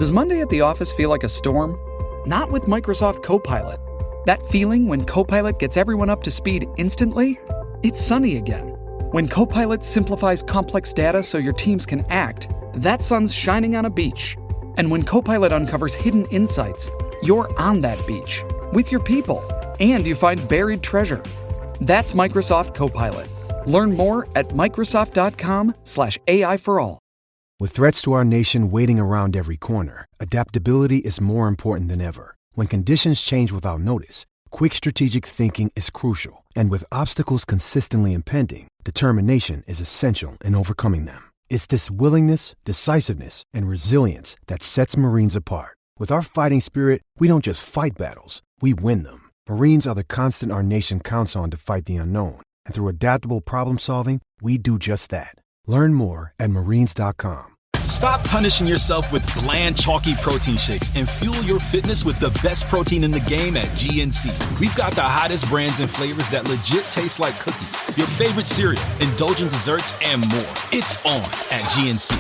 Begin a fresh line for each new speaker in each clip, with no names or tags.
Does Monday at the office feel like a storm? Not with Microsoft Copilot. That feeling when Copilot gets everyone up to speed instantly? It's sunny again. When Copilot simplifies complex data so your teams can act, that sun's shining on a beach. And when Copilot uncovers hidden insights, you're on that beach with your people, and you find buried treasure. That's Microsoft Copilot. Learn more at Microsoft.com/AI for all.
With threats to our nation waiting around every corner, adaptability is more important than ever. When conditions change without notice, quick strategic thinking is crucial. And with obstacles consistently impending, determination is essential in overcoming them. It's this willingness, decisiveness, and resilience that sets Marines apart. With our fighting spirit, we don't just fight battles, we win them. Marines are the constant our nation counts on to fight the unknown. And through adaptable problem solving, we do just that. Learn more at Marines.com.
Stop punishing yourself with bland, chalky protein shakes and fuel your fitness with the best protein in the game at GNC. We've got the hottest brands and flavors that legit taste like cookies, your favorite cereal, indulgent desserts, and more. It's on at GNC.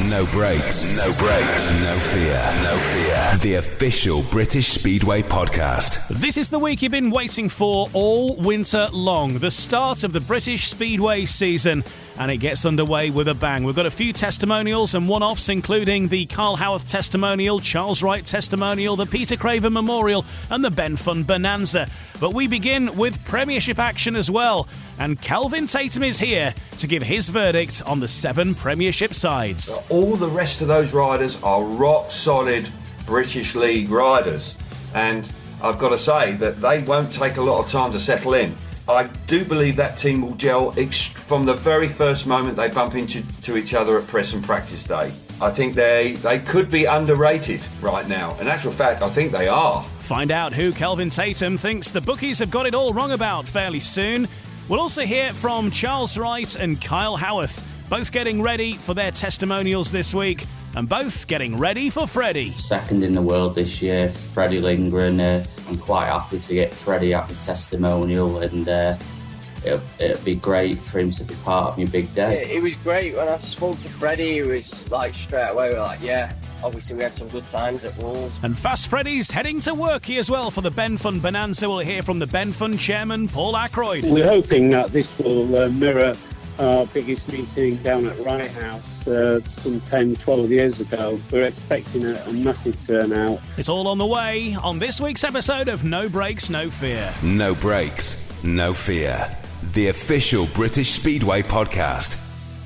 No brakes, no brakes, no fear, no fear. The official British Speedway podcast.
This is the week you've been waiting for all winter long. The start of the British Speedway season, and it gets underway with a bang. We've got a few testimonials and one-offs, including the Kyle Howarth testimonial, Charles Wright testimonial, the Peter Craven Memorial, and the Ben Fund Bonanza. But we begin with Premiership action as well. And Kelvin Tatum is here to give his verdict on the 7 Premiership sides.
All the rest of those riders are rock-solid British League riders. And I've got to say that they won't take a lot of time to settle in. I do believe that team will gel from the very first moment they bump into each other at press and practice day. I think they could be underrated right now. In actual fact, I think they are.
Find out who Kelvin Tatum thinks the bookies have got it all wrong about fairly soon. We'll also hear from Charles Wright and Kyle Howarth, both getting ready for their testimonials this week, and both getting ready for Freddie.
Second in the world this year, Freddie Lindgren. I'm quite happy to get Freddie at my testimonial, and it'd be great for him to be part of my big day.
It was great when I spoke to Freddie. It was like straight away, we were like, yeah. Obviously, we had some good times at Wolves.
And Fast Freddy's heading to Worky as well for the Ben Fund Bonanza. We'll hear from the Ben Fund chairman, Paul Ackroyd.
We're hoping that this will mirror our biggest meeting down at Wright House some 10, 12 years ago. We're expecting a massive turnout.
It's all on the way on this week's episode of No Brakes, No Fear.
No brakes, no fear. The official British Speedway podcast.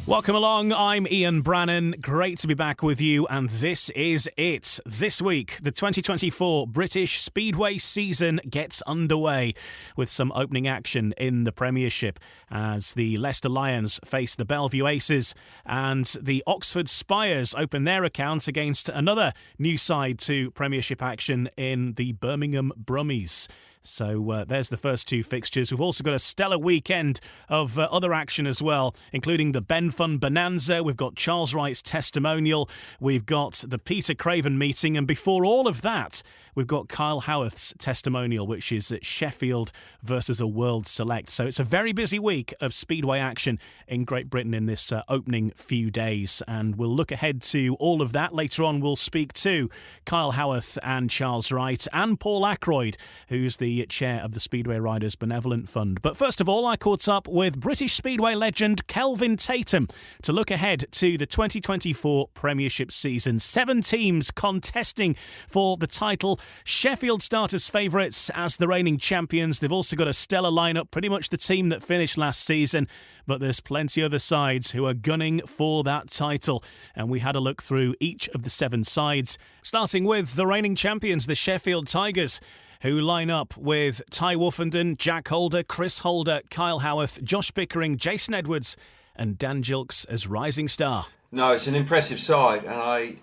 Welcome along, I'm Ian Brannan. Great to be back with you, and this is it. This week, the 2024 British Speedway season gets underway with some opening action in the Premiership as the Leicester Lions face the Bellevue Aces and the Oxford Spires open their account against another new side to Premiership action in the Birmingham Brummies. So there's the first 2 fixtures. We've also got a stellar weekend of other action as well, including the Ben Fund Bonanza. We've got Charles Wright's testimonial. We've got the Peter Craven meeting. And before all of that, we've got Kyle Howarth's testimonial, which is at Sheffield versus a World Select. So it's a very busy week of Speedway action in Great Britain in this opening few days. And we'll look ahead to all of that. Later on, we'll speak to Kyle Howarth and Charles Wright and Paul Ackroyd, who's the chair of the Speedway Riders Benevolent Fund. But first of all, I caught up with British Speedway legend Kelvin Tatum to look ahead to the 2024 Premiership season. 7 teams contesting for the title. Sheffield start as favourites as the reigning champions. They've also got a stellar lineup, pretty much the team that finished last season, but there's plenty other sides who are gunning for that title. And we had a look through each of the 7 sides, starting with the reigning champions, the Sheffield Tigers, who line up with Ty Woofenden, Jack Holder, Chris Holder, Kyle Howarth, Josh Pickering, Jason Edwards and Dan Gilks as rising star.
No, it's an impressive side, and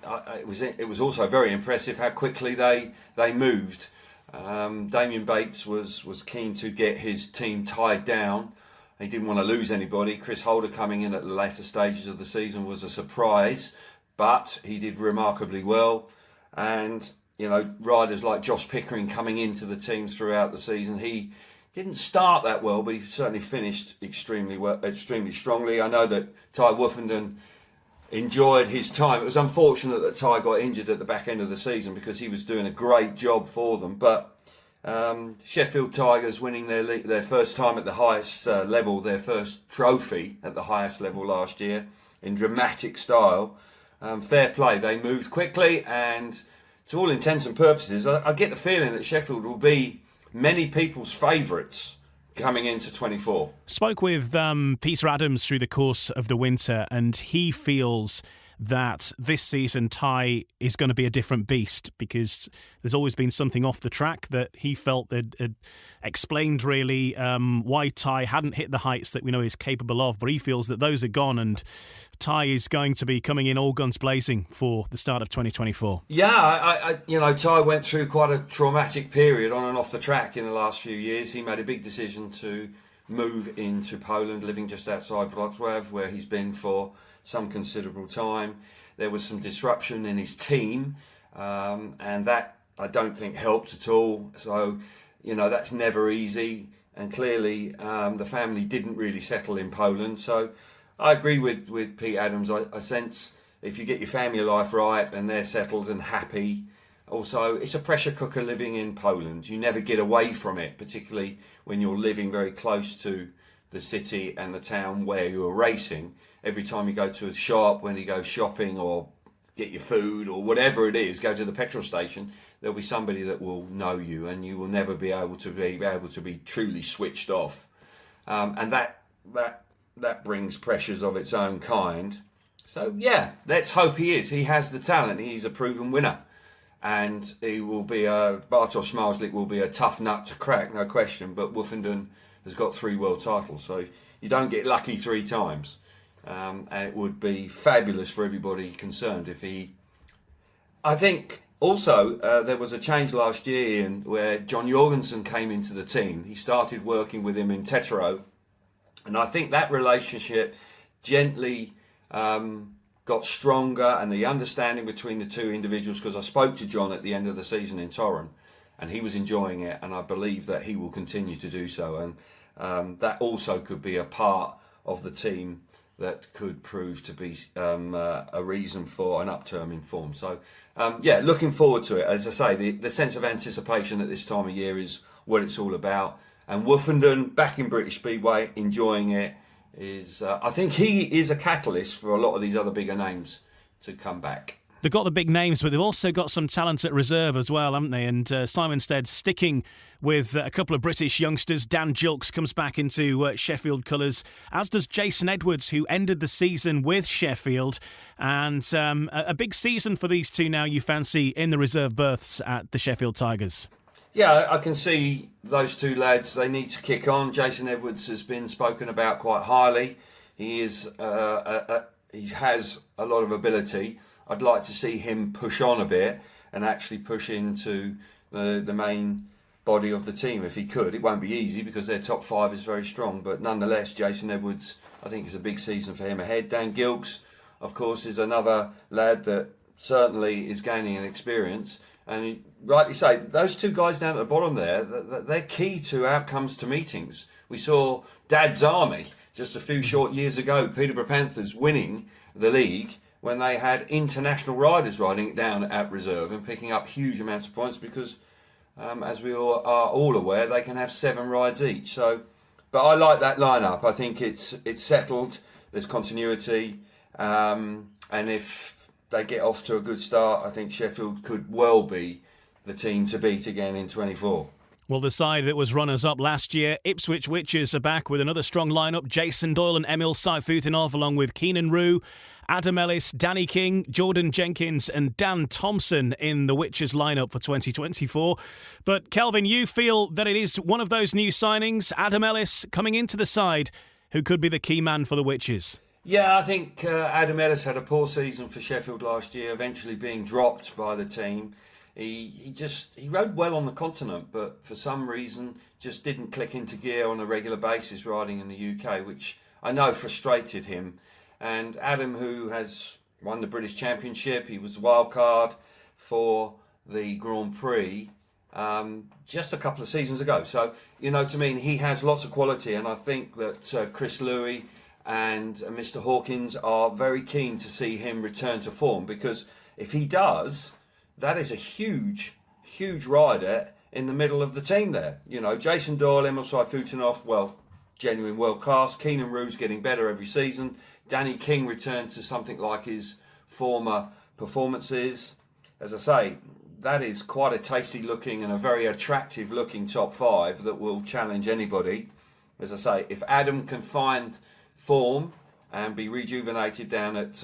it was also very impressive how quickly they moved. Damien Bates was keen to get his team tied down. He didn't want to lose anybody. Chris Holder coming in at the later stages of the season was a surprise, but he did remarkably well. And you know, riders like Josh Pickering coming into the team throughout the season. He didn't start that well, but he certainly finished extremely strongly. I know that Ty Woofenden enjoyed his time. It was unfortunate that Ty got injured at the back end of the season because he was doing a great job for them. But Sheffield Tigers winning their first time at the highest level, their first trophy at the highest level last year in dramatic style. Fair play. They moved quickly, and to all intents and purposes, I get the feeling that Sheffield will be many people's favourites coming into 24.
Spoke with Peter Adams through the course of the winter, and he feels that this season Ty is going to be a different beast because there's always been something off the track that he felt had explained really why Ty hadn't hit the heights that we know he's capable of, but he feels that those are gone and Ty is going to be coming in all guns blazing for the start of 2024.
Yeah, Ty went through quite a traumatic period on and off the track in the last few years. He made a big decision to move into Poland, living just outside Wrocław, where he's been for some considerable time. There was some disruption in his team, and that I don't think helped at all. So, that's never easy. And clearly, the family didn't really settle in Poland. So, I agree with Pete Adams. I sense if you get your family life right and they're settled and happy. Also, it's a pressure cooker living in Poland. You never get away from it, particularly when you're living very close to the city and the town where you're racing. Every time you go to a shop, when you go shopping or get your food or whatever it is, go to the petrol station, there'll be somebody that will know you, and you will never be able to be truly switched off. And that brings pressures of its own kind. So yeah, let's hope he is. He has the talent. He's a proven winner, and he will be Bartosz Marslik will be a tough nut to crack, no question. But Workington has got 3 world titles, so you don't get lucky 3 times. And it would be fabulous for everybody concerned if he... I think also there was a change last year, Ian, where John Jorgensen came into the team. He started working with him in Tetero, and I think that relationship gently got stronger, and the understanding between the two individuals, because I spoke to John at the end of the season in Torren, and he was enjoying it, and I believe that he will continue to do so. And that also could be a part of the team that could prove to be a reason for an upturn in form. So, looking forward to it. As I say, the sense of anticipation at this time of year is what it's all about. And Workington, back in British Speedway, enjoying it, is I think he is a catalyst for a lot of these other bigger names to come back.
They've got the big names, but they've also got some talent at reserve as well, haven't they? And Simon Stead sticking with a couple of British youngsters. Dan Julks comes back into Sheffield colours, as does Jason Edwards, who ended the season with Sheffield. And a big season for these two now, you fancy, in the reserve berths at the Sheffield Tigers.
Yeah, I can see those two lads. They need to kick on. Jason Edwards has been spoken about quite highly. He has a lot of ability. I'd like to see him push on a bit and actually push into the main body of the team if he could. It won't be easy because their top 5 is very strong, but nonetheless, Jason Edwards, I think it's a big season for him ahead. Dan Julks, of course, is another lad that certainly is gaining an experience. And you rightly say, those two guys down at the bottom there, they're key to outcomes to meetings. We saw Dad's Army just a few short years ago, Peterborough Panthers winning the league when they had international riders riding it down at reserve and picking up huge amounts of points because, as we all are all aware, they can have 7 rides each. So, but I like that lineup. I think it's settled. There's continuity, and if they get off to a good start, I think Sheffield could well be the team to beat again in 24.
Well, the side that was runners-up last year, Ipswich Witches, are back with another strong lineup. Jason Doyle and Emil Saifutinov, along with Keenan Rue, Adam Ellis, Danny King, Jordan Jenkins and Dan Thompson in the Witches lineup for 2024. But Kelvin, you feel that it is one of those new signings, Adam Ellis, coming into the side, who could be the key man for the Witches?
Yeah, I think Adam Ellis had a poor season for Sheffield last year, eventually being dropped by the team. He rode well on the continent, but for some reason just didn't click into gear on a regular basis riding in the UK, which I know frustrated him. And Adam, who has won the British Championship, he was the wild card for the Grand Prix just a couple of seasons ago. So, to me, he has lots of quality, and I think that Chris Louis and Mr. Hawkins are very keen to see him return to form, because if he does, that is a huge rider in the middle of the team there. You know, Jason Doyle, Emil Saifutinov, well, genuine world class. Keenan Roo's getting better every season. Danny King returned to something like his former performances. As I say, that is quite a tasty looking and a very attractive looking top 5 that will challenge anybody. As I say, if Adam can find form and be rejuvenated down at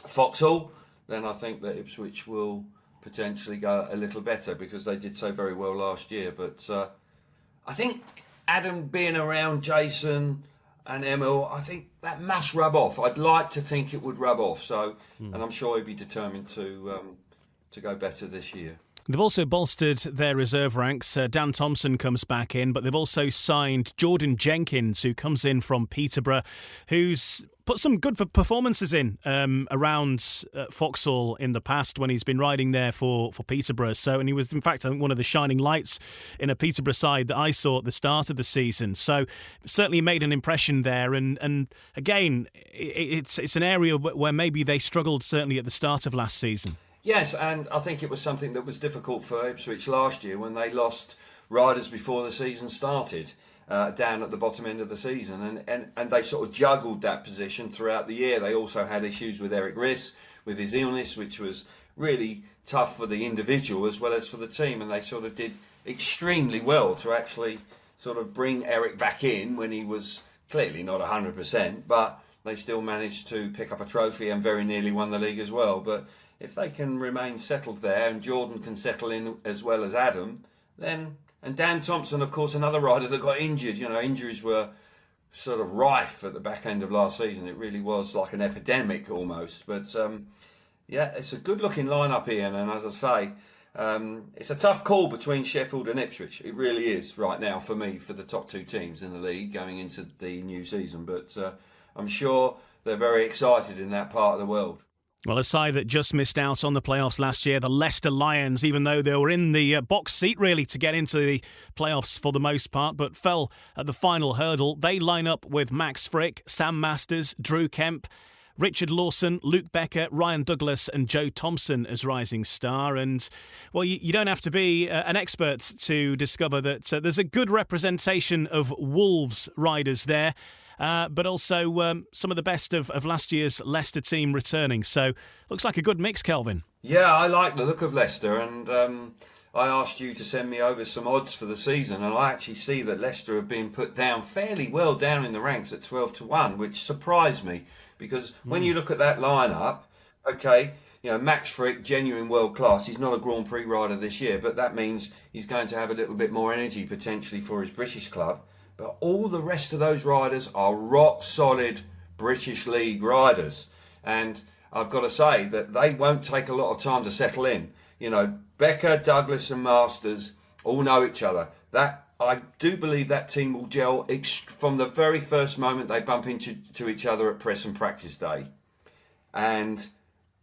Vauxhall, then I think that Ipswich will potentially go a little better, because they did so very well last year. But I think Adam being around Jason and Emil, I think that must rub off. I'd like to think it would rub off. So, and I'm sure he'd be determined to go better this year.
They've also bolstered their reserve ranks. Dan Thompson comes back in, but they've also signed Jordan Jenkins, who comes in from Peterborough, who's put some good performances in around Vauxhall in the past when he's been riding there for Peterborough. So, and he was, in fact, I think, one of the shining lights in a Peterborough side that I saw at the start of the season. So, certainly made an impression there. And again, it's an area where maybe they struggled, certainly at the start of last season.
Yes, and I think it was something that was difficult for Ipswich last year when they lost riders before the season started, down at the bottom end of the season, and they sort of juggled that position throughout the year. They also had issues with Eric Riss, with his illness, which was really tough for the individual as well as for the team, and they sort of did extremely well to actually sort of bring Eric back in when he was clearly not 100%, but they still managed to pick up a trophy and very nearly won the league as well. But if they can remain settled there, and Jordan can settle in as well as Adam, then, and Dan Thompson, of course, another rider that got injured. You know, injuries were sort of rife at the back end of last season. It really was like an epidemic almost. But yeah, it's a good looking lineup, Ian. And as I say, it's a tough call between Sheffield and Ipswich. It really is right now for me, for the top 2 teams in the league going into the new season. But I'm sure they're very excited in that part of the world.
Well, a side that just missed out on the playoffs last year, the Leicester Lions, even though they were in the box seat really to get into the playoffs for the most part, but fell at the final hurdle. They line up with Max Frick, Sam Masters, Drew Kemp, Richard Lawson, Luke Becker, Ryan Douglas and Joe Thompson as rising star. And, well, you don't have to be an expert to discover that there's a good representation of Wolves riders there. But also some of the best of last year's Leicester team returning. So, looks like a good mix, Kelvin.
Yeah, I like the look of Leicester, and I asked you to send me over some odds for the season, and I actually see that Leicester have been put down fairly well down in the ranks at 12-1, which surprised me, because when you look at that lineup, okay, you know, Max Frick, genuine world class. He's not a Grand Prix rider this year, but that means he's going to have a little bit more energy potentially for his British club. But all the rest of those riders are rock solid British League riders. And I've got to say that they won't take a lot of time to settle in. You know, Becker, Douglas and Masters all know each other. That I do believe that team will gel from the very first moment they bump into each other at press and practice day. And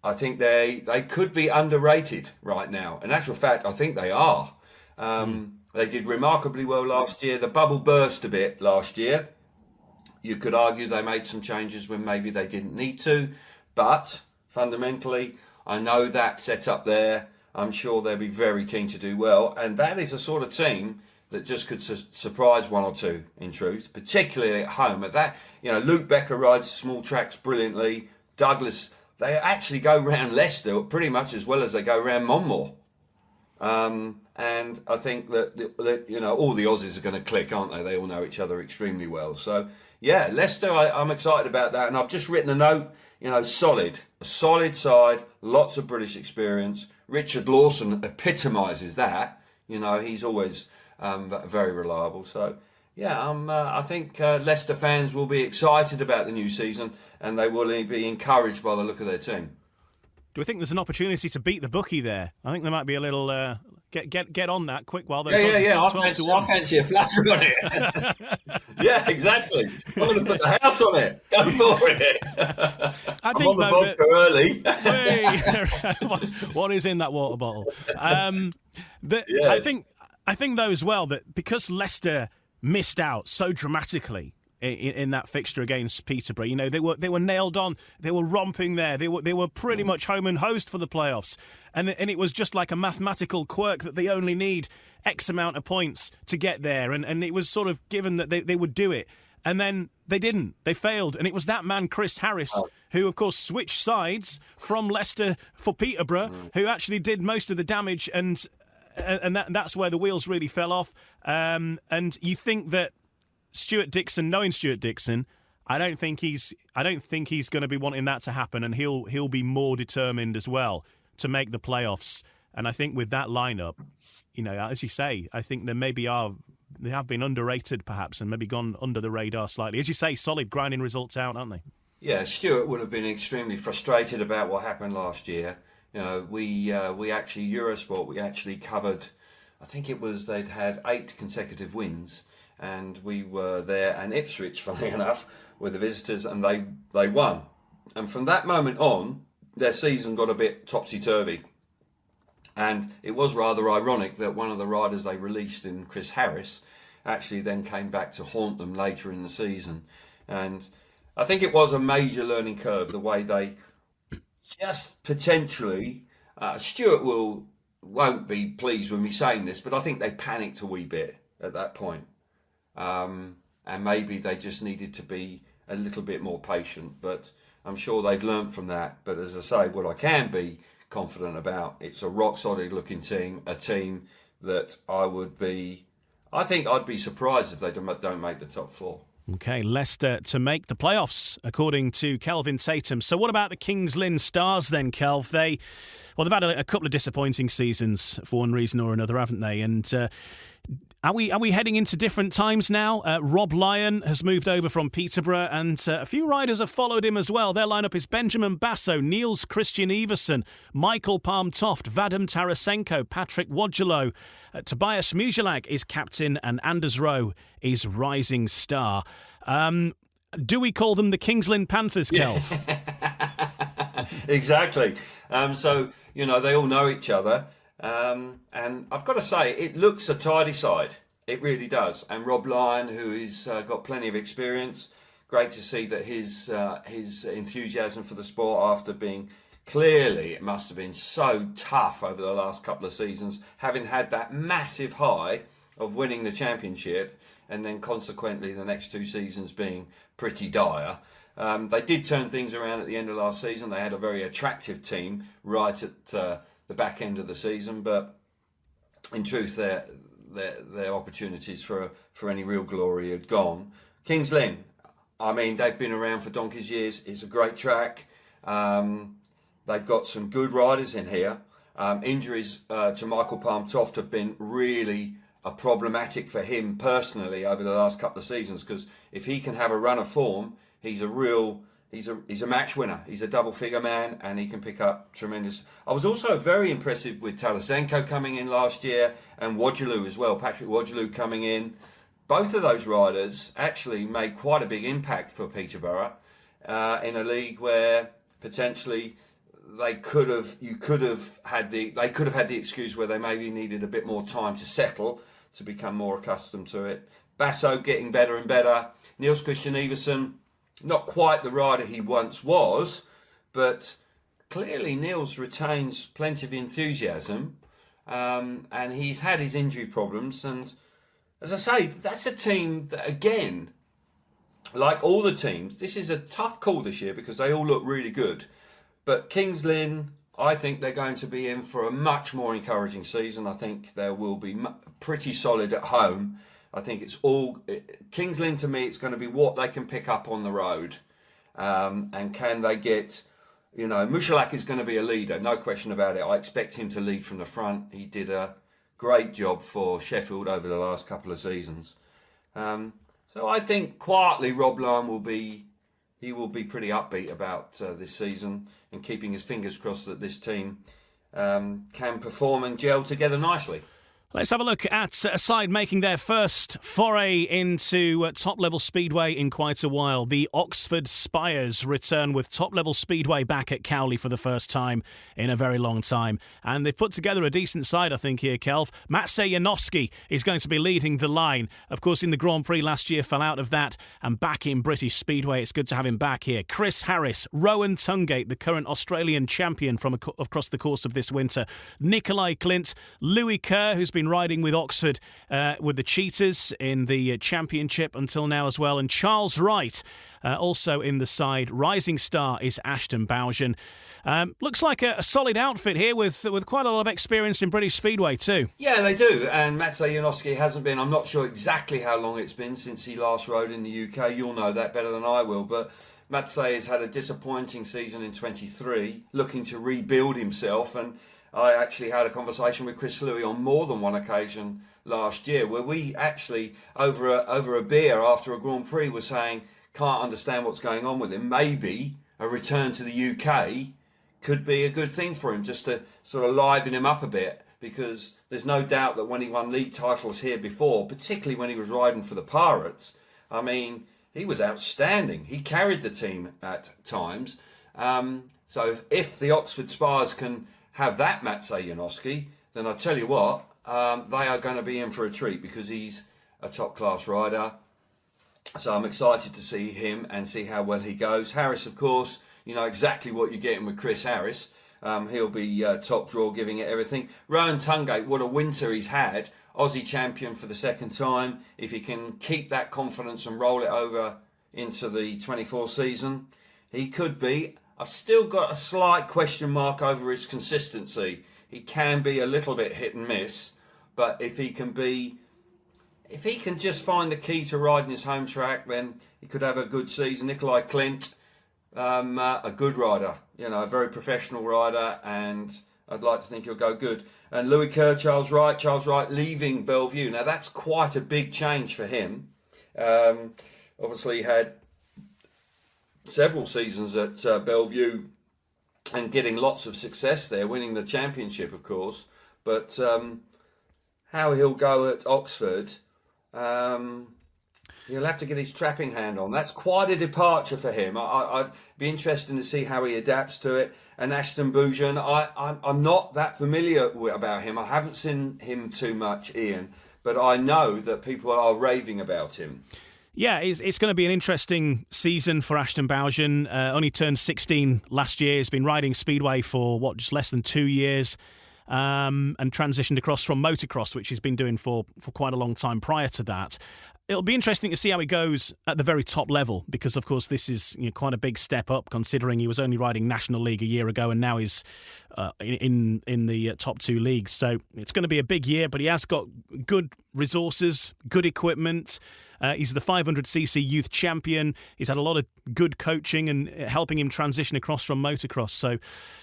I think they could be underrated right now. In actual fact, I think they are. They did remarkably well last year. The bubble burst a bit last year. You could argue they made some changes when maybe they didn't need to. But fundamentally, I know that set up there. I'm sure they'll be very keen to do well. And that is a sort of team that just could surprise one or two, in truth, particularly at home. At that, you know, Luke Becker rides small tracks brilliantly. Douglas, they actually go round Leicester pretty much as well as they go round Monmore. And I think that, you know, all the Aussies are going to click, aren't they? They all know each other extremely well. So, yeah, Leicester, I'm excited about that. And I've just written a note, you know, solid. A solid side, lots of British experience. Richard Lawson epitomises that. You know, he's always very reliable. So, yeah, I think Leicester fans will be excited about the new season, and they will be encouraged by the look of their team.
Do we think there's an opportunity to beat the bookie there? I think there might be a little get on that quick while those odds are still 12-1.
I fancy a flatter on it. Yeah, exactly. I'm going to put the house on it. Go for it. I'm on the vodka early.
What is in that water bottle? I think though as well that because Leicester missed out so dramatically in that fixture against Peterborough. You know, they were nailed on. They were romping there. They were pretty much home and host for the playoffs. And it was just like a mathematical quirk that they only need X amount of points to get there. And it was sort of given that they would do it. And then they didn't. They failed. And it was that man, Chris Harris, who, of course, switched sides from Leicester for Peterborough, who actually did most of the damage. And that's where the wheels really fell off. And you think that Stuart Dixon, knowing Stuart Dixon, I don't think he's going to be wanting that to happen, and he'll be more determined as well to make the playoffs. And I think with that lineup, you know, as you say, I think they have been underrated perhaps and maybe gone under the radar slightly. As you say, solid grinding results out, aren't they?
Yeah, Stuart would have been extremely frustrated about what happened last year. You know, we actually, Eurosport, we actually covered, I think it was they'd had 8 consecutive wins, and we were there, and Ipswich, funnily enough, were the visitors, and they won. And from that moment on, their season got a bit topsy-turvy. And it was rather ironic that one of the riders they released in Chris Harris actually then came back to haunt them later in the season. And I think it was a major learning curve, the way they just potentially, Stuart won't be pleased with me saying this, but I think they panicked a wee bit at that point. And maybe they just needed to be a little bit more patient, but I'm sure they've learned from that. But as I say, what I can be confident about, it's a rock solid looking team, a team that I think I'd be surprised if they don't make the top 4.
Okay, Leicester to make the playoffs, according to Kelvin Tatum. So what about the Kings Lynn Stars then, Kelv? They've had a couple of disappointing seasons for one reason or another, haven't they? And are we heading into different times now? Rob Lyon has moved over from Peterborough, and a few riders have followed him as well. Their lineup is Benjamin Basso, Niels Christian Everson, Michael Palm-Toft, Vadim Tarasenko, Patrick Wadjelo, Tobias Mujalak is captain, and Anders Rowe is rising star. Do we call them the Kings Lynn Panthers, Kelv?
Exactly. So, you know, they all know each other. And I've got to say, it looks a tidy side. It really does. And Rob Lyon, who has got plenty of experience, great to see that his enthusiasm for the sport, after being clearly, it must have been so tough over the last couple of seasons, having had that massive high of winning the championship, and then consequently the next 2 seasons being pretty dire. They did turn things around at the end of last season. They had a very attractive team right at the back end of the season, but in truth their opportunities for any real glory had gone. Kings Lynn, I mean, they've been around for donkey's years. It's a great track. They've got some good riders in here. Injuries to Michael Palm-Toft have been really problematic for him personally over the last couple of seasons, because if he can have a run of form, he's a match winner. He's a double-figure man, and he can pick up tremendous. I was also very impressive with Tarasenko coming in last year, and Wadjelu as well. Patrick Wadjelu coming in. Both of those riders actually made quite a big impact for Peterborough in a league where potentially they could have had the excuse where they maybe needed a bit more time to settle, to become more accustomed to it. Basso getting better and better. Niels Christian Everson, not quite the rider he once was, but clearly Niels retains plenty of enthusiasm, and he's had his injury problems. And as I say, that's a team that, again, like all the teams, this is a tough call this year because they all look really good. But Kings Lynn, I think they're going to be in for a much more encouraging season. I think they will be pretty solid at home. I think it's all Kings Lynn. To me, it's going to be what they can pick up on the road, and can they get, you know, Mujalak is going to be a leader, no question about it. I expect him to lead from the front. He did a great job for Sheffield over the last couple of seasons. So I think quietly Rob Lyon will be pretty upbeat about this season, and keeping his fingers crossed that this team can perform and gel together nicely.
Let's have a look at a side making their first foray into top-level speedway in quite a while. The Oxford Spires return with top-level speedway back at Cowley for the first time in a very long time. And they've put together a decent side, I think, here, Kelv. Maciej Janowski is going to be leading the line. Of course, in the Grand Prix last year, fell out of that. And back in British Speedway, it's good to have him back here. Chris Harris, Rowan Tungate, the current Australian champion from across the course of this winter. Nikolai Clint, Louis Kerr, who's been riding with Oxford with the Cheetahs in the championship until now as well, and Charles Wright also in the side. Rising star is Ashton Bowden. Looks like a solid outfit here with quite a lot of experience in British Speedway too.
Yeah, they do, and Maciej Janowski hasn't been, I'm not sure exactly how long it's been since he last rode in the UK. You'll know that better than I will, but Maciej has had a disappointing season in 23, looking to rebuild himself, and I actually had a conversation with Chris Louis on more than one occasion last year where we actually, over a beer after a Grand Prix, were saying, can't understand what's going on with him. Maybe a return to the UK could be a good thing for him, just to sort of liven him up a bit, because there's no doubt that when he won league titles here before, particularly when he was riding for the Pirates, I mean, he was outstanding. He carried the team at times. So if the Oxford Spires can have that Maciej Janowski, then I tell you what, they are going to be in for a treat, because he's a top-class rider. So I'm excited to see him and see how well he goes. Harris, of course, you know exactly what you're getting with Chris Harris. He'll be top draw, giving it everything. Rowan Tungate, what a winter he's had. Aussie champion for the second time. If he can keep that confidence and roll it over into the 24 season, he could be. I've still got a slight question mark over his consistency. He can be a little bit hit and miss, but if he can just find the key to riding his home track, then he could have a good season. Nikolai Clint, a good rider, you know, a very professional rider, and I'd like to think he'll go good. And Louis Kerr, Charles Wright leaving Bellevue. Now that's quite a big change for him. Obviously he had several seasons at Bellevue and getting lots of success there, winning the championship, of course. But how he'll go at Oxford, he'll have to get his trapping hand on. That's quite a departure for him. I'd be interested to see how he adapts to it. And Ashton Bowden, I'm not that familiar about him. I haven't seen him too much, Ian, but I know that people are raving about him.
Yeah, it's going to be an interesting season for Ashton Bowden. Only turned 16 last year. He's been riding Speedway for, just less than 2 years, and transitioned across from motocross, which he's been doing for quite a long time prior to that. It'll be interesting to see how he goes at the very top level, because, of course, this is quite a big step up, considering he was only riding National League a year ago and now he's in the top two leagues. So it's going to be a big year, but he has got good resources, good equipment. He's the 500cc youth champion. He's had a lot of good coaching and helping him transition across from motocross. So,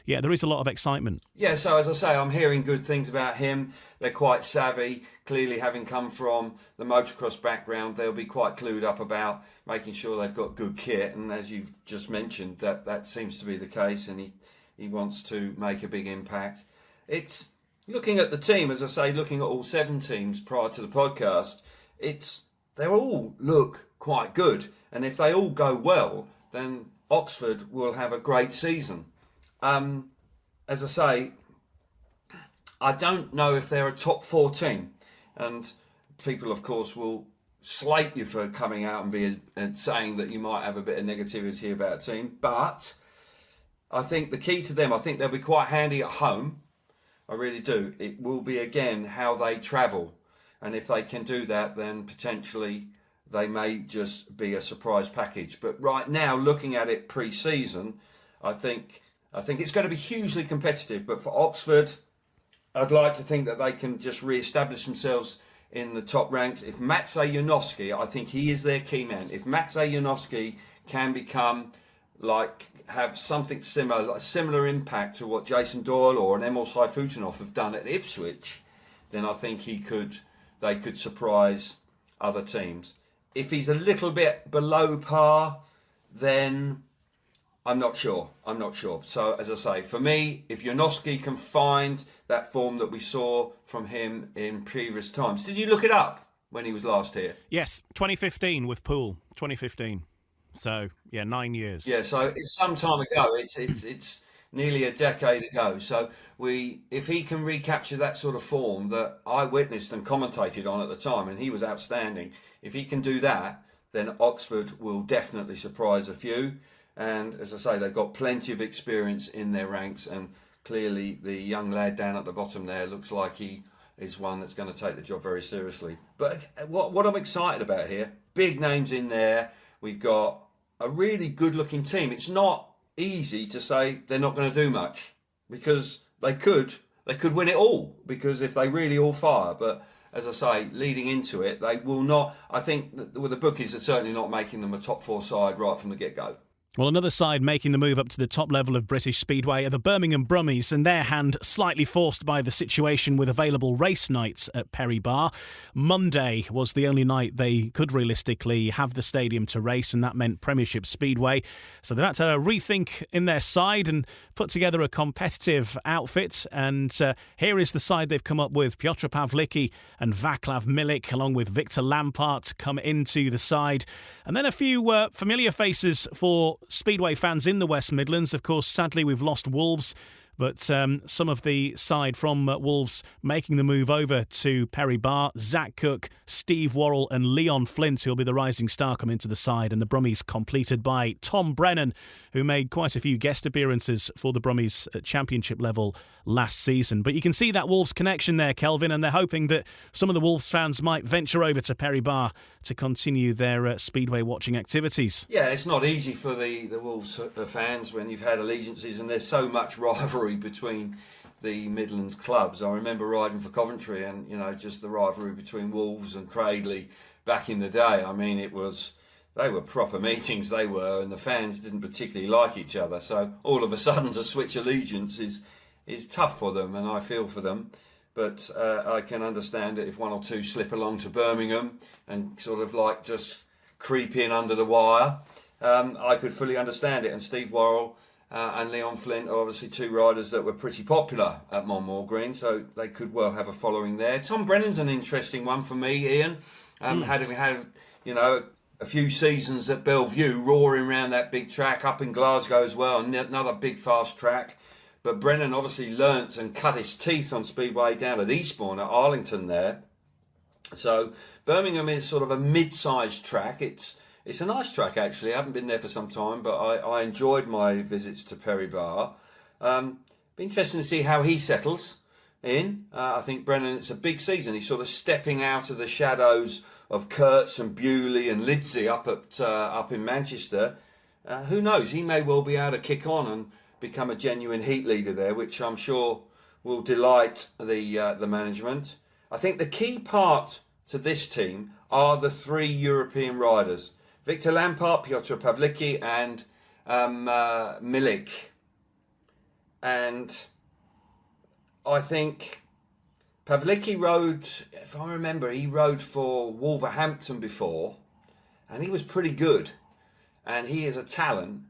yeah, there is a lot of excitement.
Yeah, so as I say, I'm hearing good things about him. They're quite savvy. Clearly, having come from the motocross background, they'll be quite clued up about making sure they've got good kit. And as you've just mentioned, that seems to be the case, and he wants to make a big impact. It's looking at the team, as I say, looking at all 7 teams prior to the podcast, they all look quite good. And if they all go well, then Oxford will have a great season. As I say, I don't know if they're a top 4 team. And people, of course, will slate you for coming out and saying that you might have a bit of negativity about a team. But I think the key to them, I think they'll be quite handy at home. I really do. It will be, again, how they travel. And if they can do that, then potentially they may just be a surprise package. But right now, looking at it pre-season, I think it's going to be hugely competitive. But for Oxford, I'd like to think that they can just re-establish themselves in the top ranks. If Maciej Janowski, I think he is their key man. If Maciej Janowski can become have something similar, a similar impact to what Jason Doyle or an Emil Saifutinov have done at Ipswich, then I think they could surprise other teams. If he's a little bit below par, then I'm not sure. So, as I say, for me, if Janowski can find that form that we saw from him in previous times. Did you look it up when he was last here?
Yes, 2015 with Poole. 2015. So, 9 years.
Yeah, so it's some time ago. It's nearly a decade ago. So if he can recapture that sort of form that I witnessed and commentated on at the time, and he was outstanding, if he can do that, then Oxford will definitely surprise a few. And as I say, they've got plenty of experience in their ranks, and clearly the young lad down at the bottom there looks like he is one that's going to take the job very seriously. But what I'm excited about here, big names in there. We've got a really good-looking team. It's not easy to say they're not going to do much, because they could win it all, because if they really all fire. But as I say, leading into it, they will not. I think the bookies are certainly not making them a top 4 side right from the get-go.
Well, another side making the move up to the top level of British Speedway are the Birmingham Brummies, and their hand slightly forced by the situation with available race nights at Perry Bar. Monday was the only night they could realistically have the stadium to race, and that meant Premiership Speedway. So they've had to rethink in their side and put together a competitive outfit. And here is the side they've come up with. Piotr Pawlicki and Vaclav Milik, along with Victor Lampart, come into the side. And then a few familiar faces for Speedway fans in the West Midlands. Of course, sadly, we've lost Wolves, but some of the side from Wolves making the move over to Perry Bar. Zach Cook, Steve Worrell and Leon Flint, who will be the rising star, come into the side. And the Brummies completed by Tom Brennan, who made quite a few guest appearances for the Brummies at championship level last season. But you can see that Wolves connection there, Kelvin, and they're hoping that some of the Wolves fans might venture over to Perry Bar to continue their Speedway watching activities.
Yeah, it's not easy for the Wolves fans when you've had allegiances and there's so much rivalry between the Midlands clubs. I remember riding for Coventry, and just the rivalry between Wolves and Cradley back in the day. I mean, they were proper meetings, they were, and the fans didn't particularly like each other. So all of a sudden to switch allegiance is tough for them, and I feel for them. But I can understand it if one or two slip along to Birmingham and sort of like just creep in under the wire. I could fully understand it. And Steve Worrell and Leon Flint are obviously two riders that were pretty popular at Monmore Green, so they could well have a following there. Tom Brennan's an interesting one for me, Ian. Having had, a few seasons at Bellevue, roaring around that big track, up in Glasgow as well, and another big fast track. But Brennan obviously learnt and cut his teeth on Speedway down at Eastbourne at Arlington there. So Birmingham is sort of a mid-sized track. It's a nice track, actually. I haven't been there for some time, but I enjoyed my visits to Perry Bar. Be interesting to see how he settles in. I think Brennan, it's a big season. He's sort of stepping out of the shadows of Kurtz and Bewley and Lidsey up in Manchester. Who knows? He may well be able to kick on and become a genuine heat leader there, which I'm sure will delight the management. I think the key part to this team are the 3 European riders: Victor Lampart, Piotr Pawlicki and Milik. And I think Pawlicki rode, if I remember, he rode for Wolverhampton before, and he was pretty good, and he is a talent,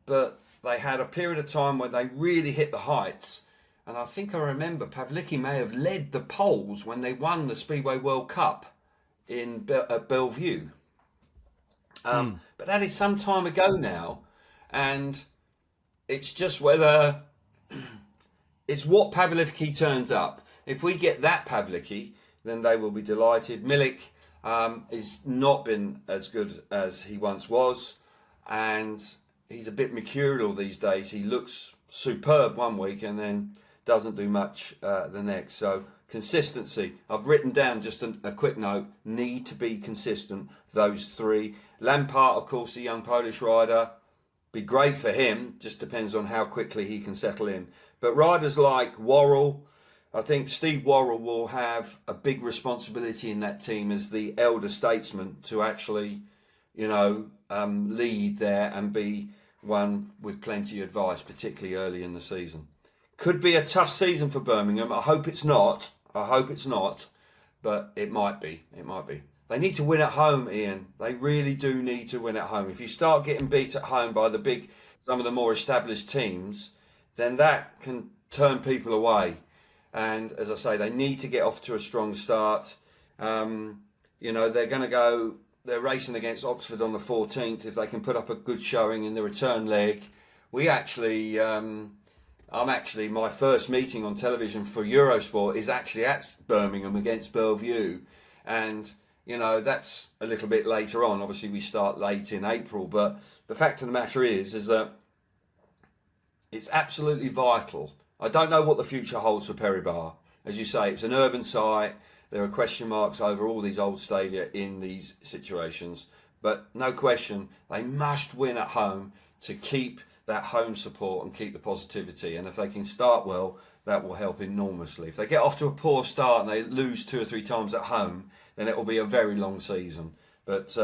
but they had a period of time when they really hit the heights. And I think I remember Pawlicki may have led the polls when they won the Speedway World Cup at Bellevue. But that is some time ago now. And it's just whether it's what Pawlicki turns up. If we get that Pawlicki, then they will be delighted. Milik has not been as good as he once was. And he's a bit mercurial these days. He looks superb one week and then doesn't do much the next. So consistency. I've written down just a quick note. Need to be consistent. Those 3. Lampart, of course, the young Polish rider. Be great for him. Just depends on how quickly he can settle in. But riders like Worrell, I think Steve Worrell will have a big responsibility in that team as the elder statesman to actually, lead there and be one with plenty of advice, particularly early in the season. Could be a tough season for Birmingham. I hope it's not. But it might be. They need to win at home, Ian. They really do need to win at home. If you start getting beat at home by the big some of the more established teams, then that can turn people away. And as I say, they need to get off to a strong start. They're racing against Oxford on the 14th. If they can put up a good showing in the return leg, my first meeting on television for Eurosport is actually at Birmingham against Bellevue. And, that's a little bit later on. Obviously, we start late in April. But the fact of the matter is that it's absolutely vital. I don't know what the future holds for Perry Barr. As you say, it's an urban site. There are question marks over all these old stadia in these situations. But no question, they must win at home to keep that home support and keep the positivity. And if they can start well, that will help enormously. If they get off to a poor start and they lose 2 or 3 times at home, then it will be a very long season. But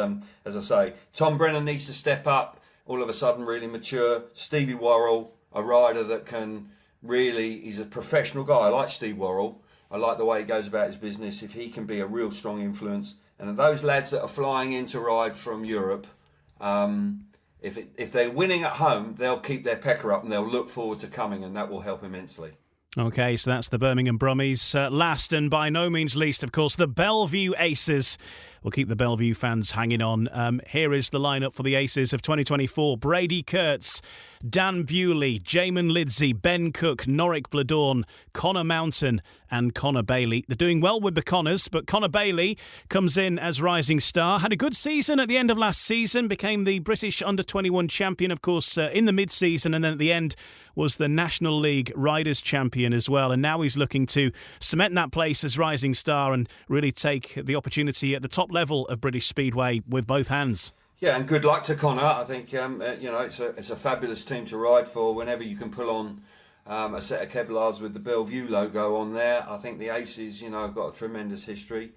as I say, Tom Brennan needs to step up, all of a sudden really mature. Stevie Worrell, a rider that can really, he's a professional guy. I like Steve Worrell. I like the way he goes about his business. If he can be a real strong influence. And those lads that are flying in to ride from Europe, if they're winning at home, they'll keep their pecker up and they'll look forward to coming, and that will help immensely.
OK, so that's the Birmingham Brummies. Last and by no means least, of course, the Bellevue Aces. We'll keep the Bellevue fans hanging on. Here is the lineup for the Aces of 2024. Brady Kurtz, Dan Bewley, Jamin Lidsey, Ben Cook, Norrick Bladorn, Connor Mountain and Connor Bailey. They're doing well with the Connors, but Connor Bailey comes in as rising star. Had a good season at the end of last season, became the British Under-21 champion, of course, in the mid-season, and then at the end was the National League Riders champion as well. And now he's looking to cement that place as rising star and really take the opportunity at the top level of British Speedway with both hands.
Yeah, and good luck to Connor. I think it's a fabulous team to ride for. Whenever you can pull on a set of Kevlars with the Bellevue logo on there, I think the Aces, have got a tremendous history,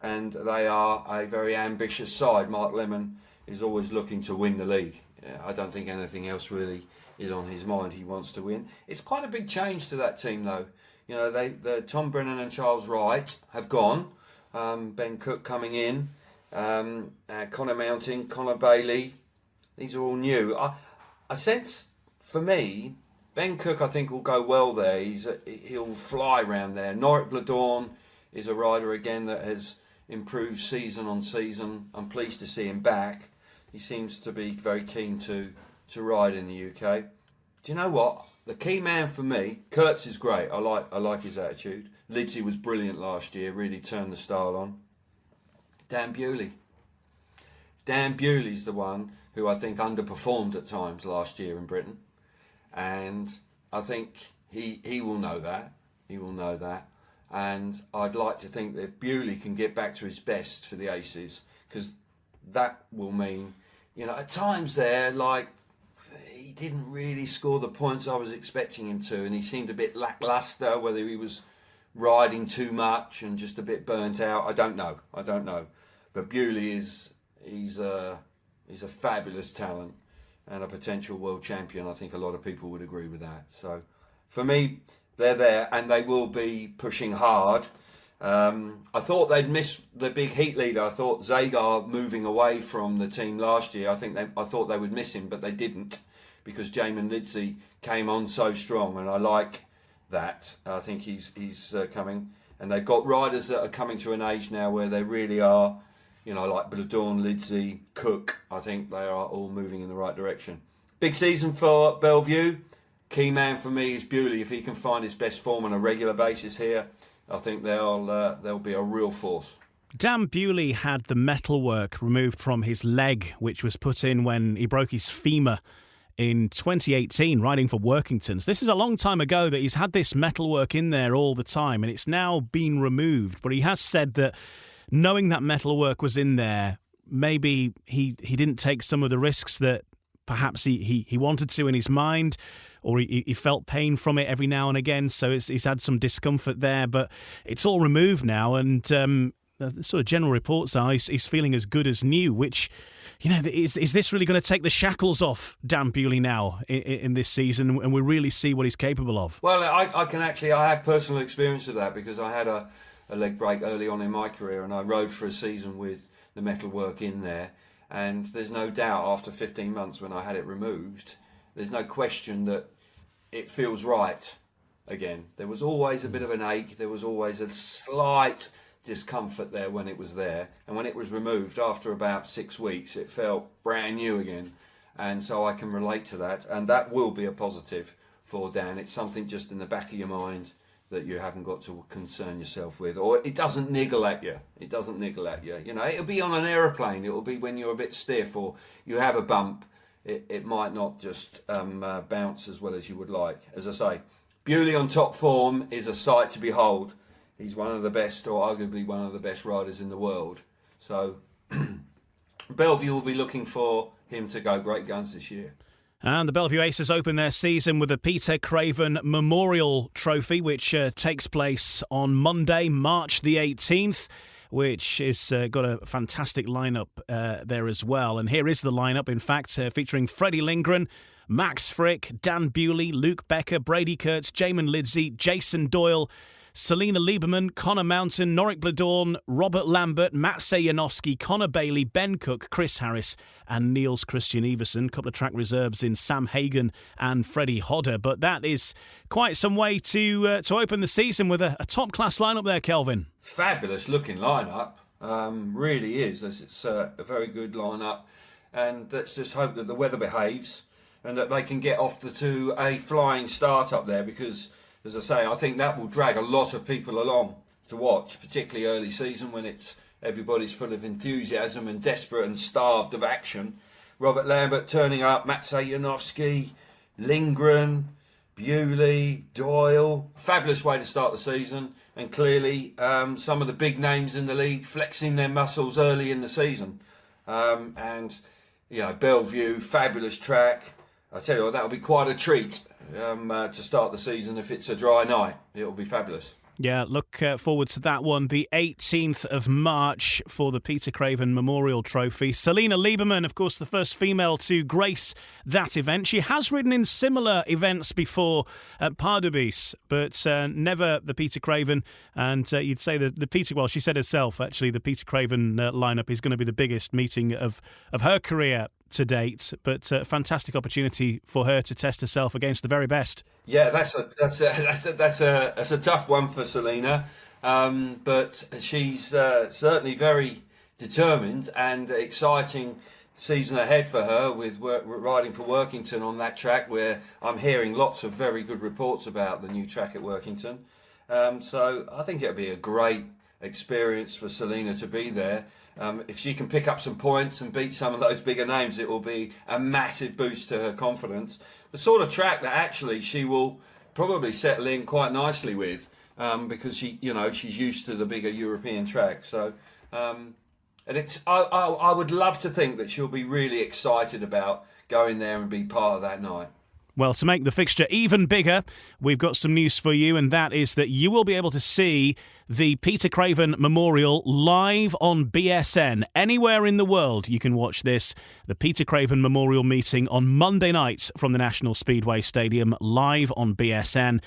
and they are a very ambitious side. Mark Lemon is always looking to win the league. I don't think anything else really is on his mind. He wants to win. It's quite a big change to that team, though. Tom Brennan and Charles Wright have gone. Ben Cook coming in. Connor Mountain, Connor Bailey, these are all new. I sense, for me, Ben Cook I think will go well there. He'll fly around there. Norrick Bladorn is a rider again that has improved season on season. I'm pleased to see him back. He seems to be very keen to ride in the UK. Do you know what? The key man for me, Kurtz is great. I like his attitude. Lidsey was brilliant last year, really turned the style on. Dan Bewley. Dan Bewley's the one who I think underperformed at times last year in Britain. And I think he will know that. He will know that. And I'd like to think that if Bewley can get back to his best for the Aces, because that will mean, at times there, he didn't really score the points I was expecting him to, and he seemed a bit lacklustre, whether he was riding too much and just a bit burnt out. I don't know. But Bewley he's a fabulous talent and a potential world champion. I think a lot of people would agree with that. So for me, they're there and they will be pushing hard. I thought they'd miss the big heat leader. I thought Zagar moving away from the team last year, I thought they would miss him, but they didn't, because Jamin Lidsey came on so strong, and I like that. I think he's coming, and they've got riders that are coming to an age now where they really are, like Bladorn, Lidsey, Cook. I think they are all moving in the right direction. Big season for Bellevue. Key man for me is Bewley. If he can find his best form on a regular basis here, I think they'll be a real force.
Dan Bewley had the metalwork removed from his leg, which was put in when he broke his femur in 2018, riding for Workington. This is a long time ago that he's had this metalwork in there all the time, and it's now been removed. But he has said that knowing that metalwork was in there, maybe he didn't take some of the risks that perhaps he wanted to in his mind, or he felt pain from it every now and again. So he's had some discomfort there, but it's all removed now, and the sort of general reports are he's feeling as good as new, which, is this really going to take the shackles off Dan Bewley now in this season, and we really see what he's capable of?
Well, I have personal experience of that, because I had a leg break early on in my career, and I rode for a season with the metalwork in there, and there's no doubt after 15 months when I had it removed, there's no question that it feels right again. There was always a bit of an ache. There was always a slight discomfort there when it was there. And when it was removed after about 6 weeks, it felt brand new again. And so I can relate to that. And that will be a positive for Dan. It's something just in the back of your mind that you haven't got to concern yourself with, or it doesn't niggle at you. It doesn't niggle at you. You know, it'll be on an aeroplane. It'll be when you're a bit stiff or you have a bump. It might not just bounce as well as you would like. As I say, Bewley on top form is a sight to behold. He's one of the best, or arguably one of the best riders in the world. So Bellevue will be looking for him to go great guns this year.
And the Bellevue Aces open their season with the Peter Craven Memorial Trophy, which takes place on Monday, March the 18th, which has got a fantastic lineup there as well. And here is the lineup, in fact, featuring Freddie Lindgren, Max Frick, Dan Bewley, Luke Becker, Brady Kurtz, Jamin Lidsey, Jason Doyle, Selina Lieberman, Connor Mountain, Norik Bladorn, Robert Lambert, Matt Sajanowski, Connor Bailey, Ben Cook, Chris Harris and Niels Christian Everson. A couple of track reserves in Sam Hagan and Freddie Hodder. But that is quite some way to open the season with a top-class lineup there, Kelvin.
Fabulous looking lineup. Really is. It's a very good lineup. And let's just hope that the weather behaves and that they can get off to a flying start up there, because as I say, I think that will drag a lot of people along to watch, particularly early season when everybody's full of enthusiasm and desperate and starved of action. Robert Lambert turning up, Matt Sajanowski, Lindgren, Bewley, Doyle. Fabulous way to start the season, and clearly some of the big names in the league flexing their muscles early in the season. And you know, Bellevue, fabulous track. I tell you what, that'll be quite a treat to start the season. If it's a dry night, it'll be fabulous.
Yeah, look forward to that one. The 18th of March for the Peter Craven Memorial Trophy. Selina Lieberman, of course, the first female to grace that event. She has ridden in similar events before at Pardubice, but never the Peter Craven. And you'd say that the Peter, well, she said herself, actually, the Peter Craven lineup is going to be the biggest meeting of her career to date, but fantastic opportunity for her to test herself against the very best.
Yeah, that's a tough one for Selina, but she's certainly very determined, and exciting season ahead for her with riding for Workington on that track, where I'm hearing lots of very good reports about the new track at Workington. So I think it'll be a great experience for Selina to be there. If she can pick up some points and beat some of those bigger names, it will be a massive boost to her confidence. The sort of track that actually she will probably settle in quite nicely with, because she's used to the bigger European track. So, and I would love to think that she'll be really excited about going there and be part of that night.
Well, to make the fixture even bigger, we've got some news for you, and that is that you will be able to see the Peter Craven Memorial live on BSN. Anywhere in the world you can watch this. The Peter Craven Memorial meeting on Monday night from the National Speedway Stadium, live on BSN.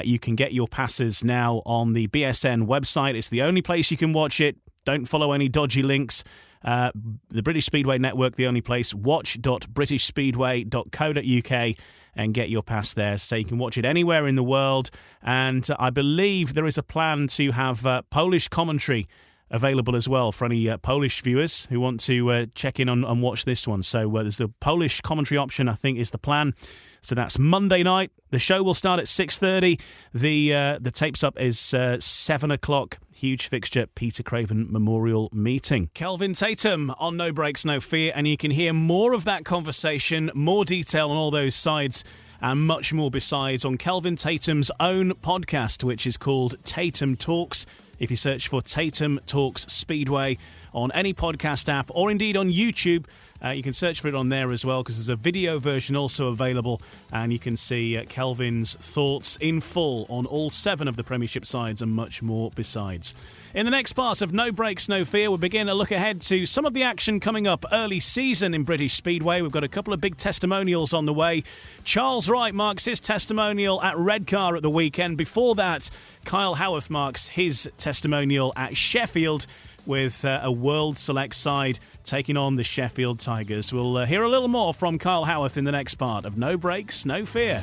You can get your passes now on the BSN website. It's the only place you can watch it. Don't follow any dodgy links. The British Speedway Network, the only place. watch.britishspeedway.co.uk and get your pass there, so you can watch it anywhere in the world. And I believe there is a plan to have Polish commentary available as well for any Polish viewers who want to check in and watch this one. So there's a Polish commentary option, I think, is the plan. So that's Monday night. The show will start at 6:30. The tapes up is 7 o'clock. Huge fixture, Peter Craven Memorial meeting. Kelvin Tatum on No Breaks, No Fear, and you can hear more of that conversation, more detail on all those sides, and much more besides on Kelvin Tatum's own podcast, which is called Tatum Talks. If you search for Tatum Talks Speedway on any podcast app, or indeed on YouTube, you can search for it on there as well, because there's a video version also available, and you can see Kelvin's thoughts in full on all 7 of the Premiership sides and much more besides. In the next part of No Breaks, No Fear, we'll begin a look ahead to some of the action coming up early season in British Speedway. We've got a couple of big testimonials on the way. Charles Wright marks his testimonial at Redcar at the weekend. Before that, Kyle Howarth marks his testimonial at Sheffield. with a World Select side taking on the Sheffield Tigers. We'll hear a little more from Kyle Howarth in the next part of No Breaks, No Fear.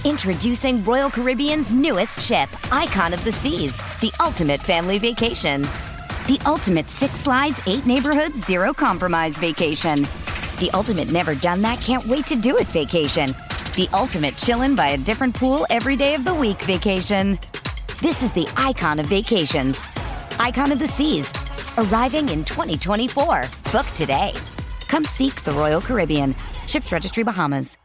Introducing Royal Caribbean's newest ship, Icon of the Seas, the ultimate family vacation. The ultimate 6 slides, 8 neighborhoods, 0 compromise vacation. The ultimate never done that, can't wait to do it vacation. The ultimate chillin' by a different pool every day of the week vacation. This is the Icon of Vacations. Icon of the Seas, arriving in 2024. Book today. Come seek the Royal Caribbean. Ships Registry, Bahamas.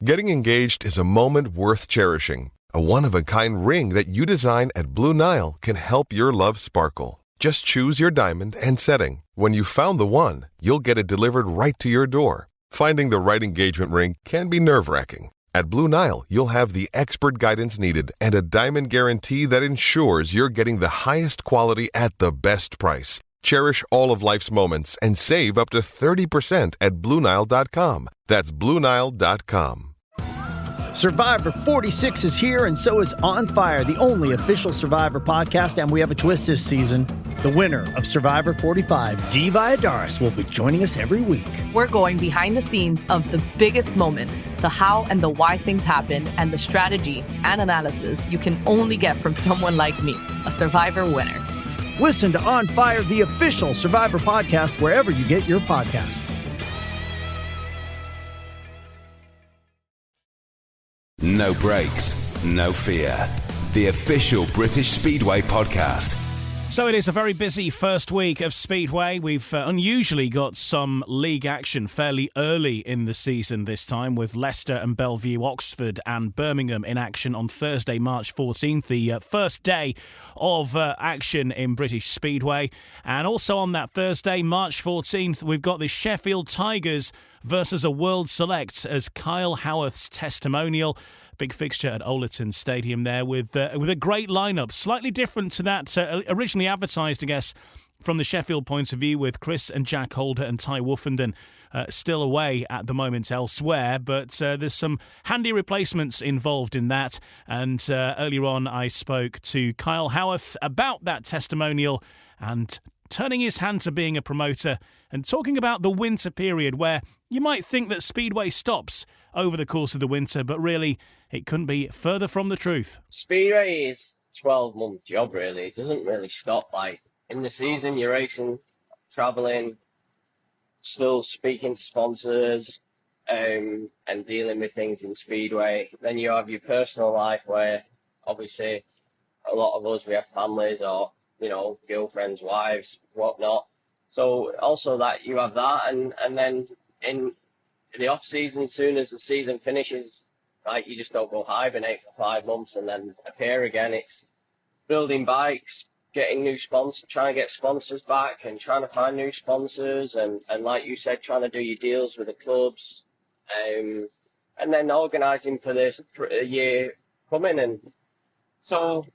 Getting engaged is a moment worth cherishing. A one-of-a-kind ring that you design at Blue Nile can help your love sparkle. Just choose your diamond and setting. When you've found the one, you'll get it delivered right to your door. Finding the right engagement ring can be nerve-wracking. At Blue Nile, you'll have the expert guidance needed and a diamond guarantee that ensures you're getting the highest quality at the best price. Cherish all of life's moments and save up to 30% at BlueNile.com. That's BlueNile.com.
Survivor 46 is here, and so is On Fire, the only official Survivor podcast, and we have a twist this season. The winner of Survivor 45, Dee Valladares, will be joining us every week.
We're going behind the scenes of the biggest moments, the how and the why things happen, and the strategy and analysis you can only get from someone like me, a Survivor winner.
Listen to On Fire, the official Survivor podcast, wherever you get your podcast.
No Breaks, No Fear. The official British Speedway podcast.
So it is a very busy first week of Speedway. We've unusually got some league action fairly early in the season this time, with Leicester and Bellevue, Oxford and Birmingham in action on Thursday, March 14th, the first day of action in British Speedway. And also on that Thursday, March 14th, we've got the Sheffield Tigers versus a World Select as Kyle Howarth's testimonial. Big fixture at Workington Stadium there with a great lineup, slightly different to that originally advertised, I guess, from the Sheffield point of view, with Chris and Jack Holder and Ty Woofenden still away at the moment elsewhere. But there's some handy replacements involved in that. And earlier on, I spoke to Kyle Howarth about that testimonial and turning his hand to being a promoter and talking about the winter period, where you might think that Speedway stops over the course of the winter, but really it couldn't be further from the truth.
Speedway is a 12-month job, really. It doesn't really stop. Like, in the season, you're racing, travelling, still speaking to sponsors, and dealing with things in Speedway. Then you have your personal life, where obviously a lot of us, we have families or, you know, girlfriends, wives, whatnot. So also that you have that, and then in the off season, as soon as the season finishes, like, you just don't go hibernate for 5 months and then appear again. It's building bikes, getting new sponsors, trying to get sponsors back and trying to find new sponsors, and like you said, trying to do your deals with the clubs, and then organising for this year coming. And so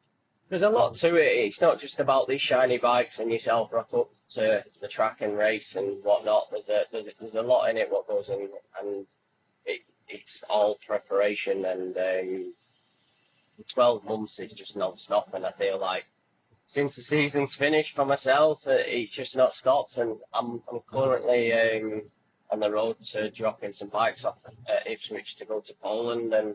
there's a lot to it. It's not just about these shiny bikes and yourself rock up to the track and race and whatnot. There's a lot in it what goes in, and it's all preparation, and 12 months is just non-stop. And I feel like since the season's finished for myself, it's just not stopped. And I'm currently on the road to dropping some bikes off at Ipswich to go to Poland, and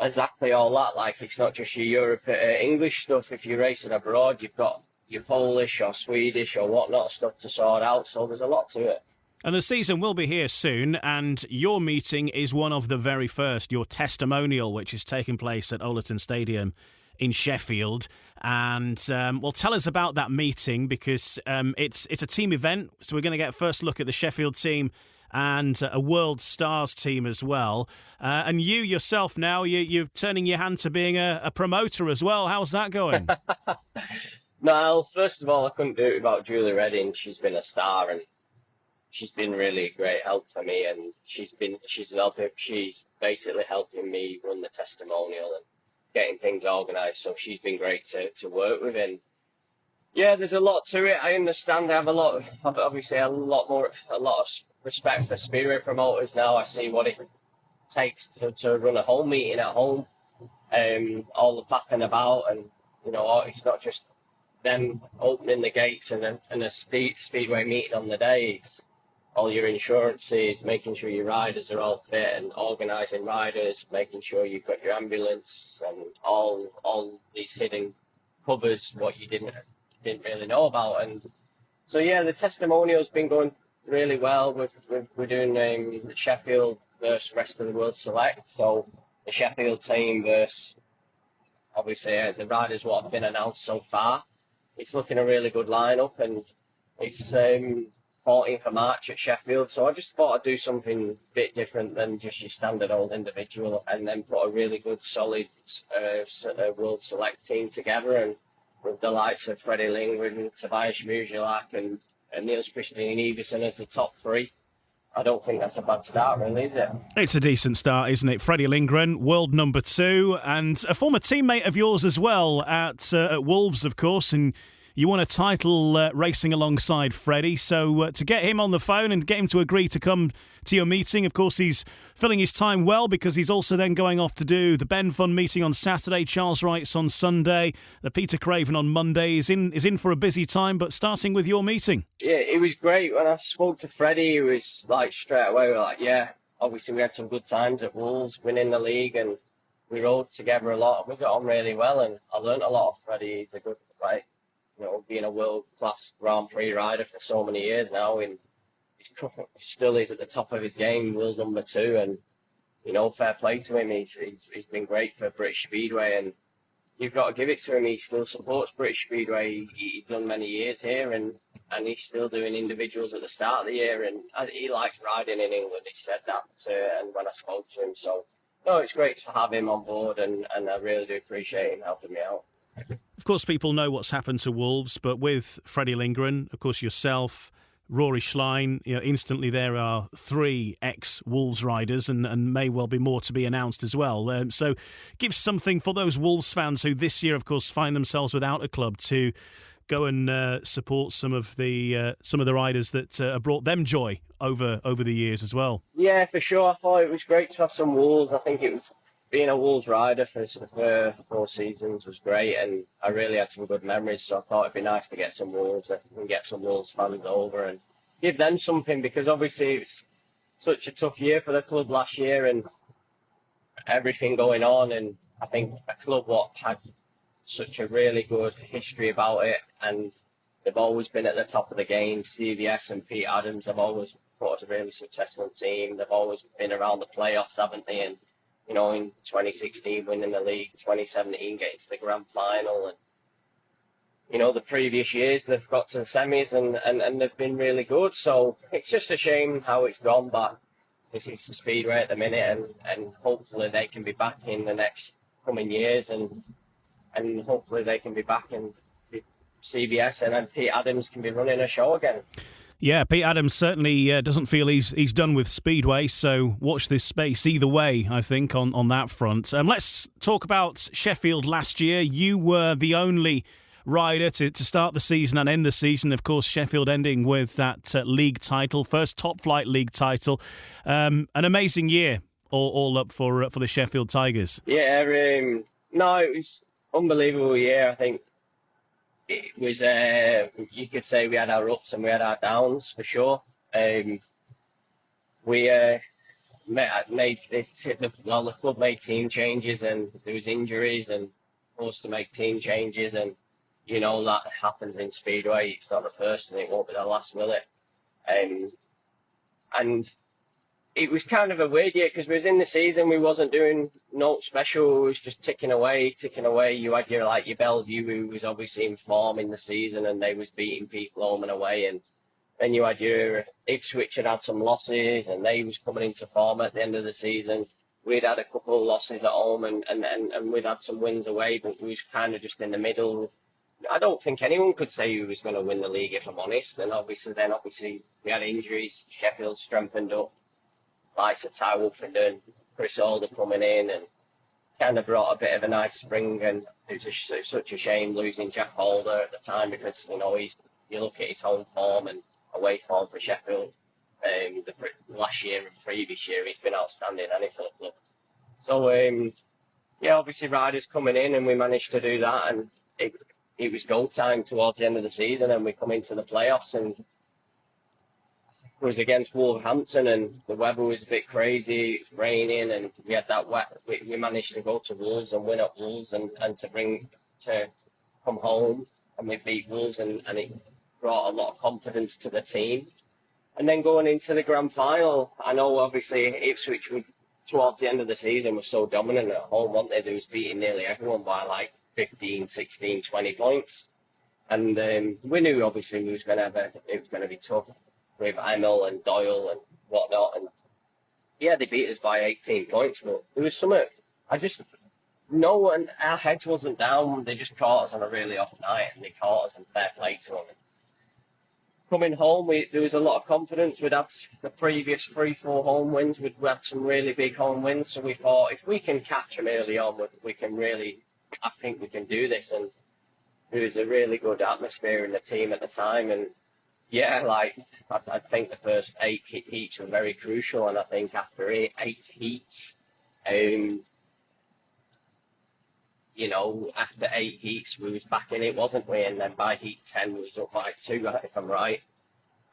exactly all that. Like, it's not just your English stuff. If you're racing abroad, you've got your Polish or Swedish or whatnot stuff to sort out. So there's a lot to it.
And the season will be here soon, and your meeting is one of the very first, your testimonial, which is taking place at Workington Stadium in Sheffield. And well, tell us about that meeting, because it's a team event, so we're going to get a first look at the Sheffield team and a World Stars team as well. And you yourself now, you're turning your hand to being a promoter as well. How's that going?
No, first of all, I couldn't do it without Julie Redding. She's been a star, and she's been really a great help for me, and she's basically helping me run the testimonial and getting things organised. So she's been great to work with, and yeah, there's a lot to it. I understand. I have a lot of respect for Speedway promoters now. I see what it takes to run a home meeting at home, all the faffing about, and it's not just them opening the gates and a speedway meeting on the day. It's all your insurances, making sure your riders are all fit, and organising riders, making sure you've got your ambulance, and all these hidden covers what you didn't really know about. And so the testimonial's been going really well. We're doing the Sheffield versus rest of the world select. So the Sheffield team versus obviously the riders what have been announced so far. It's looking a really good lineup, and it's 14th of March at Sheffield. So I just thought I'd do something a bit different than just your standard old individual, and then put a really good solid world select team together, and with the likes of Freddie Lindgren, Tobias Muzilak and Niels Christian Iversen as the top three. I don't think that's a bad start, really, is it?
It's a decent start, isn't it? Freddie Lindgren, world number 2, and a former teammate of yours as well at Wolves, of course, and you won a title racing alongside Freddie. So to get him on the phone and get him to agree to come to your meeting, of course, he's filling his time well, because he's also then going off to do the Ben Fund meeting on Saturday, Charles Wright's on Sunday, the Peter Craven on Monday. Is in for a busy time, but starting with your meeting.
Yeah, it was great. When I spoke to Freddie, it was like straight away, we were like, obviously we had some good times at Wolves, winning the league, and we rode together a lot. We got on really well, and I learned a lot of Freddie. He's a good, being a world-class Grand Prix rider for so many years now, and he still is at the top of his game, world number 2, and fair play to him. He's been great for British Speedway, and you've got to give it to him. He still supports British Speedway. He's done many years here, and he's still doing individuals at the start of the year, and he likes riding in England. He said that and when I spoke to him. So, no, it's great to have him on board, and I really do appreciate him helping me out.
Of course, people know what's happened to Wolves, but with Freddie Lindgren, of course, yourself, Rory Schlein, instantly there are 3 ex-Wolves riders, and may well be more to be announced as well. So give something for those Wolves fans who this year, of course, find themselves without a club to go and support some of the riders that have brought them joy over the years as well.
Yeah, for sure. I thought it was great to have some Wolves. I think it was being a Wolves rider for 4 seasons was great, and I really had some good memories. So I thought it'd be nice to get some Wolves and get some Wolves fans over and give them something, because obviously it's such a tough year for the club last year and everything going on. And I think a club what had such a really good history about it, and they've always been at the top of the game. CVS and Pete Adams have always put a really successful team. They've always been around the playoffs, haven't they? And in 2016 winning the league, 2017 getting to the grand final, and the previous years they've got to the semis and they've been really good. So it's just a shame how it's gone, but this is Speedway at the minute, and hopefully they can be back in the next coming years, and hopefully they can be back in CBS, and then Pete Adams can be running a show again.
Yeah, Pete Adams certainly doesn't feel he's done with Speedway, so watch this space either way, I think, on that front. Let's talk about Sheffield last year. You were the only rider to start the season and end the season. Of course, Sheffield ending with that league title, first top flight league title. An amazing year all up for the Sheffield Tigers.
Yeah, no, it was unbelievable year. I think it was, you could say we had our ups and we had our downs for sure. The club made team changes, and there was injuries and forced to make team changes, and that happens in Speedway. It's not the first and it won't be the last, will it? And it was kind of a weird year because we was in the season, we wasn't doing no special, it was just ticking away. You had your Bellevue, who was obviously in form in the season, and they was beating people home and away, and then you had your Ipswich had some losses, and they was coming into form at the end of the season. We'd had a couple of losses at home, and we'd had some wins away, but we was kind of just in the middle. I don't think anyone could say who was going to win the league, if I'm honest. And obviously we had injuries. Sheffield strengthened up. Likes of Ty Wolfenden, Chris Alder coming in, and kind of brought a bit of a nice spring. And it was such a shame losing Jack Alder at the time, because you look at his home form and away form for Sheffield. The last year and previous year, he's been outstanding, and for the club. So yeah, obviously riders coming in, and we managed to do that, and it was goal time towards the end of the season, and we come into the playoffs, and it was against Wolverhampton, and the weather was a bit crazy, it was raining, and we had that wet. We managed to go to Wolves and win at Wolves, and to come home, and we beat Wolves, and it brought a lot of confidence to the team. And then going into the grand final, I know obviously Ipswich towards the end of the season was so dominant at home, weren't they? They was beating nearly everyone by like 15, 16, 20 points. And we knew obviously it was going to be tough with Emil and Doyle and whatnot. And yeah, they beat us by 18 points, but there was something, and our heads wasn't down. They just caught us on a really off night, and they caught us, and fair play to them. Coming home, there was a lot of confidence. We'd had the previous 3-4 home wins. We'd had some really big home wins. So we thought, if we can catch them early on, I think we can do this. And there was a really good atmosphere in the team at the time. And yeah, I think the first 8 heats were very crucial. And I think after 8 heats, after 8 heats, we was back in it, wasn't we? And then by heat 10, we was up by 2, if I'm right.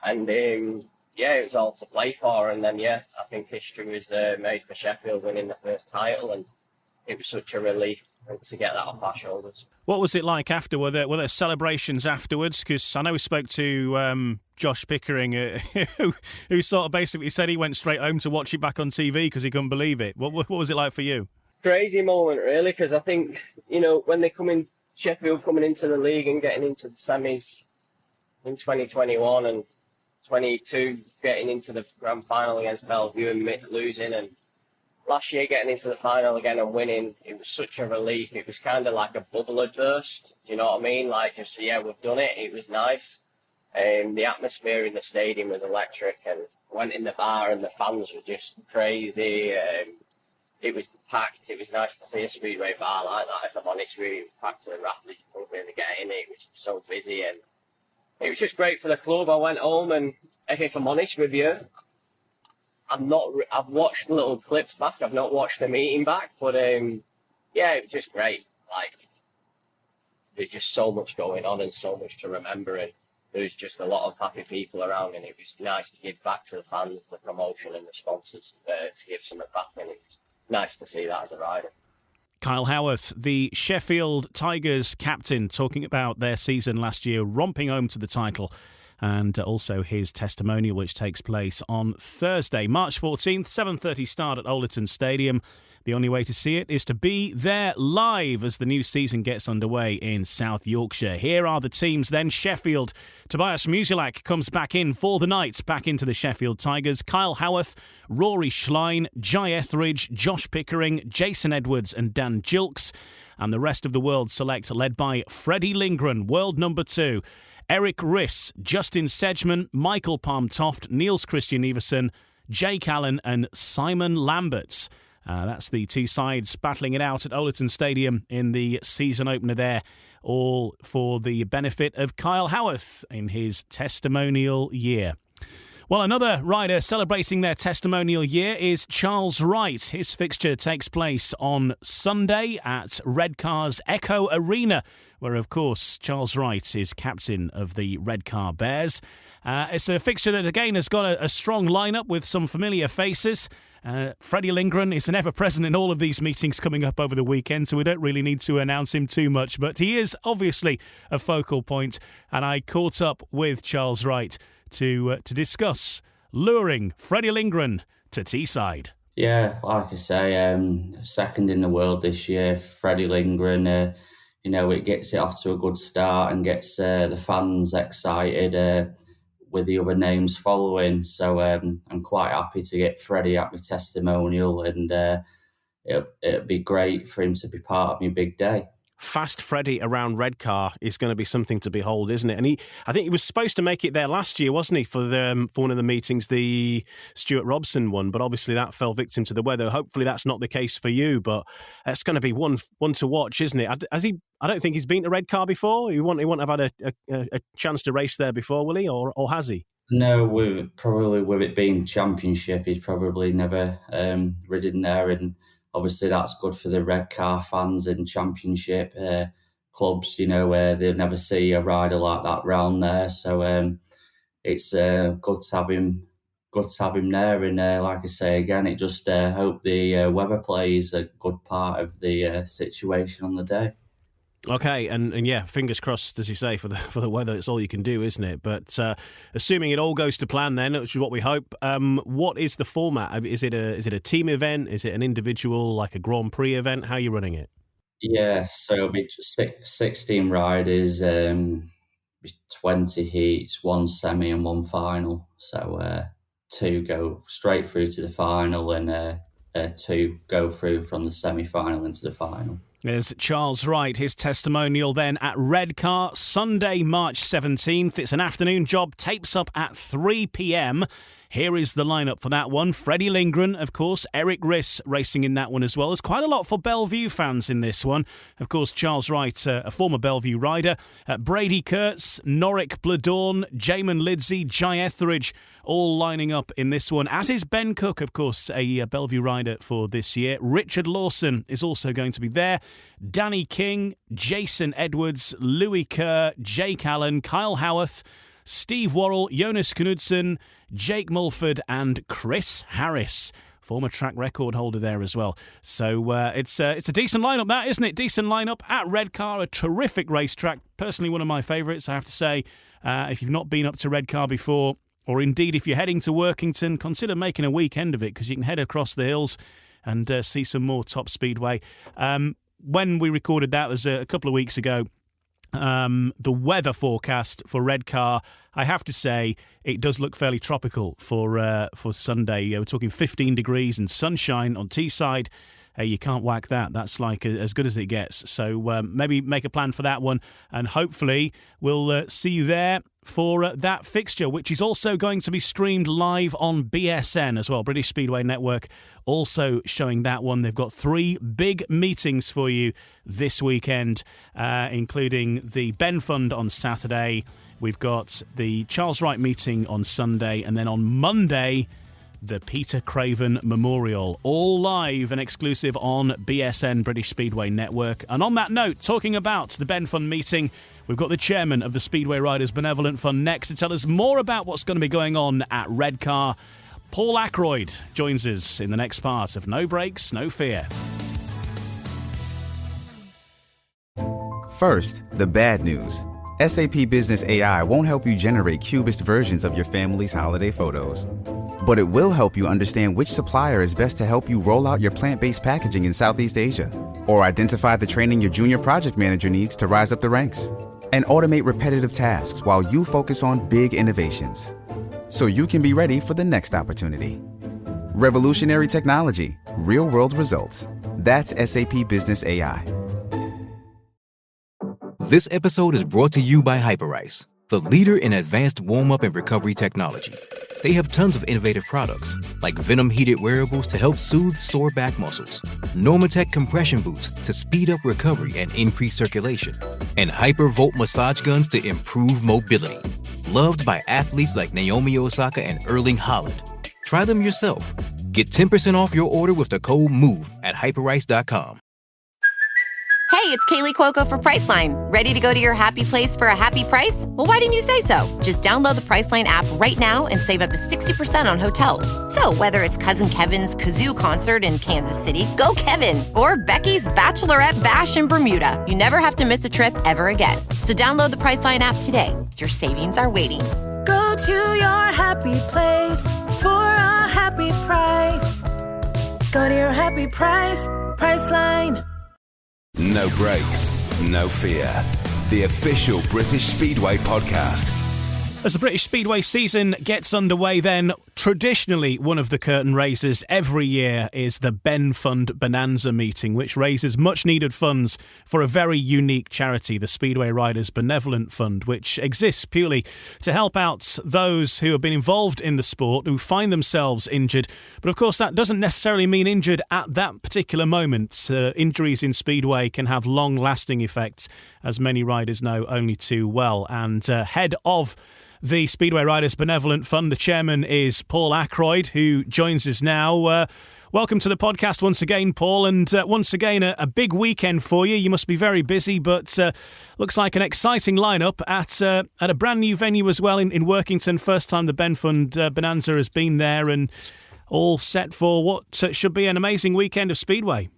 And it was all to play for. And then, I think history was made for Sheffield winning the first title, and it was such a relief to get that off our shoulders.
What was it like after? Were there celebrations afterwards? Because I know we spoke to Josh Pickering, who sort of basically said he went straight home to watch it back on TV because he couldn't believe it. What was it like for you?
Crazy moment, really, because I think, when they Sheffield coming into the league and getting into the semis in 2021 and 22 getting into the grand final against Bellevue and losing, and last year getting into the final again and winning, it was such a relief. It was kind of like a bubble had burst, you know what I mean? Like, just, we've done it. It was nice. The atmosphere in the stadium was electric, and went in the bar and the fans were just crazy. It was packed. It was nice to see a Speedway bar like that, if I'm honest. Really packed to the rafters. You couldn't really get in. It was so busy, and it was just great for the club. I went home, and if I'm honest with you, I've watched little clips back. I've not watched the meeting back, but it was just great. Like, there's just so much going on and so much to remember, and there was just a lot of happy people around, and it was nice to give back to the fans, the promotion, and the sponsors to give something back, and it was nice to see that as a rider.
Kyle Howarth, the Sheffield Tigers captain, talking about their season last year, romping home to the title, and also his testimonial, which takes place on Thursday, March 14th, 7:30 start at Workington Stadium. The only way to see it is to be there live as the new season gets underway in South Yorkshire. Here are the teams then. Sheffield, Tobias Musielak comes back in for the night, back into the Sheffield Tigers. Kyle Howarth, Rory Schlein, Jai Etheridge, Josh Pickering, Jason Edwards and Dan Gilks. And the rest of the world select, led by Freddie Lindgren, world number 2. Eric Riss, Justin Sedgman, Michael Palmtoft, Niels Christian Everson, Jake Allen and Simon Lamberts. That's the 2 sides battling it out at Workington Stadium in the season opener there, all for the benefit of Kyle Howarth in his testimonial year. Well, another rider celebrating their testimonial year is Charles Wright. His fixture takes place on Sunday at Redcar's Echo Arena, where, of course, Charles Wright is captain of the Redcar Bears. It's a fixture that, again, has got a strong lineup with some familiar faces. Freddie Lindgren is an ever-present in all of these meetings coming up over the weekend, so we don't really need to announce him too much, but he is obviously a focal point, and I caught up with Charles Wright to discuss luring Freddie Lindgren to Teesside.
Yeah, like I say, second in the world this year, Freddie Lindgren. It gets it off to a good start and gets the fans excited with the other names following. So I'm quite happy to get Freddie at my testimonial, and it'll be great for him to be part of my big day.
Fast Freddie around Redcar is going to be something to behold, isn't it? And I think he was supposed to make it there last year, wasn't he, for one of the meetings, the Stuart Robson one, but obviously that fell victim to the weather. Hopefully that's not the case for you, but it's going to be one to watch, isn't it? I don't think he's been to Redcar before. He won't have had a chance to race there before, will he? Or has he?
No, with it being Championship, he's probably never ridden there, and obviously that's good for the red car fans in Championship clubs. Where they'll never see a rider like that round there. So it's good to have him. Good to have him there, and like I say again, it just hope the weather plays a good part of the situation on the day.
Okay, and yeah, fingers crossed, as you say, for the weather. It's all you can do, isn't it? But assuming it all goes to plan, then, which is what we hope. What is the format? Is it a team event? Is it an individual, like a Grand Prix event? How are you running it?
Yeah, so it'll be 16 riders, 20 heats, 1 semi and 1 final. So 2 go straight through to the final, and 2 go through from the semi-final into the final.
There's Charles Wright, his testimonial then at Redcar, Sunday, March 17th. It's an afternoon job, tapes up at 3 p.m. Here is the lineup for that one. Freddie Lindgren, of course, Eric Riss racing in that one as well. There's quite a lot for Bellevue fans in this one. Of course, Charles Wright, a former Bellevue rider. Brady Kurtz, Norick Bladorn, Jamin Lidsey, Jai Etheridge, all lining up in this one. As is Ben Cook, of course, a Bellevue rider for this year. Richard Lawson is also going to be there. Danny King, Jason Edwards, Louis Kerr, Jake Allen, Kyle Howarth, Steve Worrell, Jonas Knudsen, Jake Mulford and Chris Harris, former track record holder there as well. So it's a decent lineup, that, isn't it? Decent lineup at Redcar, a terrific racetrack. Personally, one of my favourites, I have to say. If you've not been up to Redcar before, or indeed if you're heading to Workington, consider making a weekend of it, because you can head across the hills and see some more top speedway. When we recorded that was a couple of weeks ago. The weather forecast for Redcar, I have to say, it does look fairly tropical for Sunday. We're talking 15 degrees and sunshine on Teesside. You can't whack that. That's like as good as it gets. So maybe make a plan for that one, and hopefully we'll see you there for that fixture, which is also going to be streamed live on BSN as well. British Speedway Network also showing that one. They've got 3 big meetings for you this weekend, including the Ben Fund on Saturday. We've got the Charles Wright meeting on Sunday, and then on Monday, the Peter Craven Memorial, all live and exclusive on BSN, British Speedway Network. And on that note, talking about the Ben Fund meeting, we've got the chairman of the Speedway Riders Benevolent Fund next to tell us more about what's going to be going on at Redcar. Paul Ackroyd joins us in the next part of No Brakes, No Fear.
First, the bad news. SAP Business AI won't help you generate cubist versions of your family's holiday photos. But it will help you understand which supplier is best to help you roll out your plant-based packaging in Southeast Asia, or identify the training your junior project manager needs to rise up the ranks, and automate repetitive tasks while you focus on big innovations, so you can be ready for the next opportunity. Revolutionary technology, real-world results. That's SAP Business AI.
This episode is brought to you by Hyperice, the leader in advanced warm-up and recovery technology. They have tons of innovative products, like Venom-heated wearables to help soothe sore back muscles, Normatec compression boots to speed up recovery and increase circulation, and Hypervolt massage guns to improve mobility. Loved by athletes like Naomi Osaka and Erling Haaland. Try them yourself. Get 10% off your order with the code MOVE at hyperice.com.
Hey, it's Kaylee Cuoco for Priceline. Ready to go to your happy place for a happy price? Well, why didn't you say so? Just download the Priceline app right now and save up to 60% on hotels. So whether it's Cousin Kevin's Kazoo Concert in Kansas City, go Kevin, or Becky's Bachelorette Bash in Bermuda, you never have to miss a trip ever again. So download the Priceline app today. Your savings are waiting.
Go to your happy place for a happy price. Go to your happy price, Priceline.
No Brakes, No Fear. The official British Speedway podcast.
As the British Speedway season gets underway then, traditionally one of the curtain raisers every year is the Ben Fund Bonanza meeting, which raises much-needed funds for a very unique charity, the Speedway Riders Benevolent Fund, which exists purely to help out those who have been involved in the sport, who find themselves injured. But of course, that doesn't necessarily mean injured at that particular moment. Injuries in Speedway can have long-lasting effects, as many riders know only too well. And head of the Speedway Riders Benevolent Fund. The chairman is Paul Ackroyd, who joins us now. Welcome to the podcast once again, Paul, and once again a big weekend for you. You must be very busy, but looks like an exciting lineup at a brand new venue as well in Workington. First time the Ben Fund Bonanza has been there, and all set for what should be an amazing weekend of Speedway.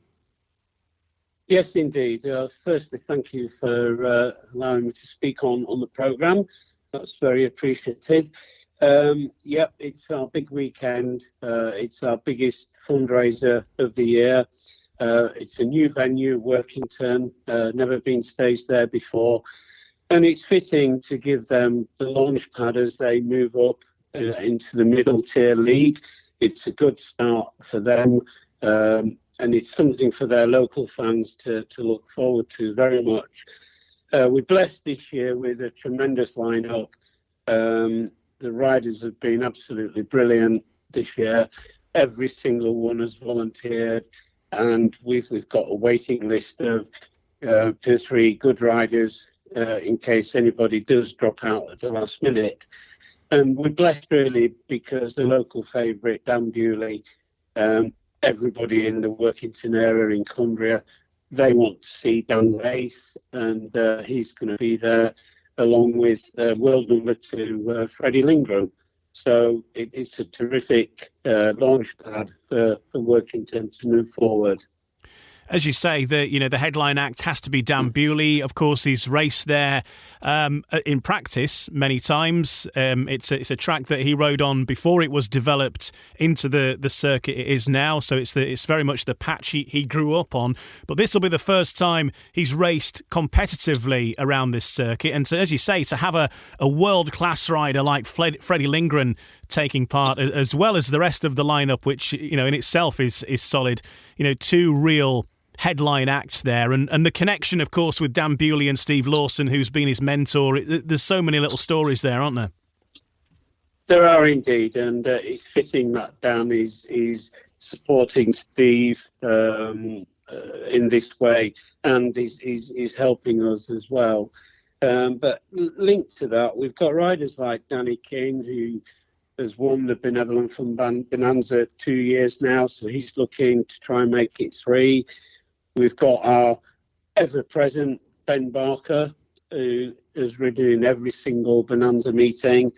Yes, indeed. Firstly, thank you for allowing me to speak on the programme. That's very appreciated. It's our big weekend. It's our biggest fundraiser of the year. It's a new venue, Workington, never been staged there before. And it's fitting to give them the launch pad as they move up into the middle tier league. It's a good start for them. And it's something for their local fans to look forward to very much. We're blessed this year with a tremendous lineup. The riders have been absolutely brilliant this year. Every single one has volunteered, and we've got a waiting list of 2 or 3 good riders in case anybody does drop out at the last minute. And we're blessed really because the local favourite, Dan Bewley, everybody in the Workington area in Cumbria, they want to see Dan race, and he's going to be there along with world number 2, Freddie Lindgren. So it's a terrific launch pad for Workington to move forward.
As you say, the headline act has to be Dan Bewley. Of course, he's raced there in practice many times. It's a track that he rode on before it was developed into the circuit it is now. So it's very much the patch he grew up on. But this will be the first time he's raced competitively around this circuit. And as you say, to have a world-class rider like Freddie Lindgren taking part, as well as the rest of the lineup, which in itself is solid. 2 real headline acts there, and the connection, of course, with Dan Bewley and Steve Lawson, who's been his mentor. There's so many little stories there, aren't there?
There are indeed, and it's fitting that Dan is supporting Steve in this way, and he's helping us as well. But linked to that, we've got riders like Danny King, who has won the Benevolent Fund Bonanza 2 years now, so he's looking to try and make it 3. We've got our ever-present Ben Barker, who is ridden in every single Bonanza meeting.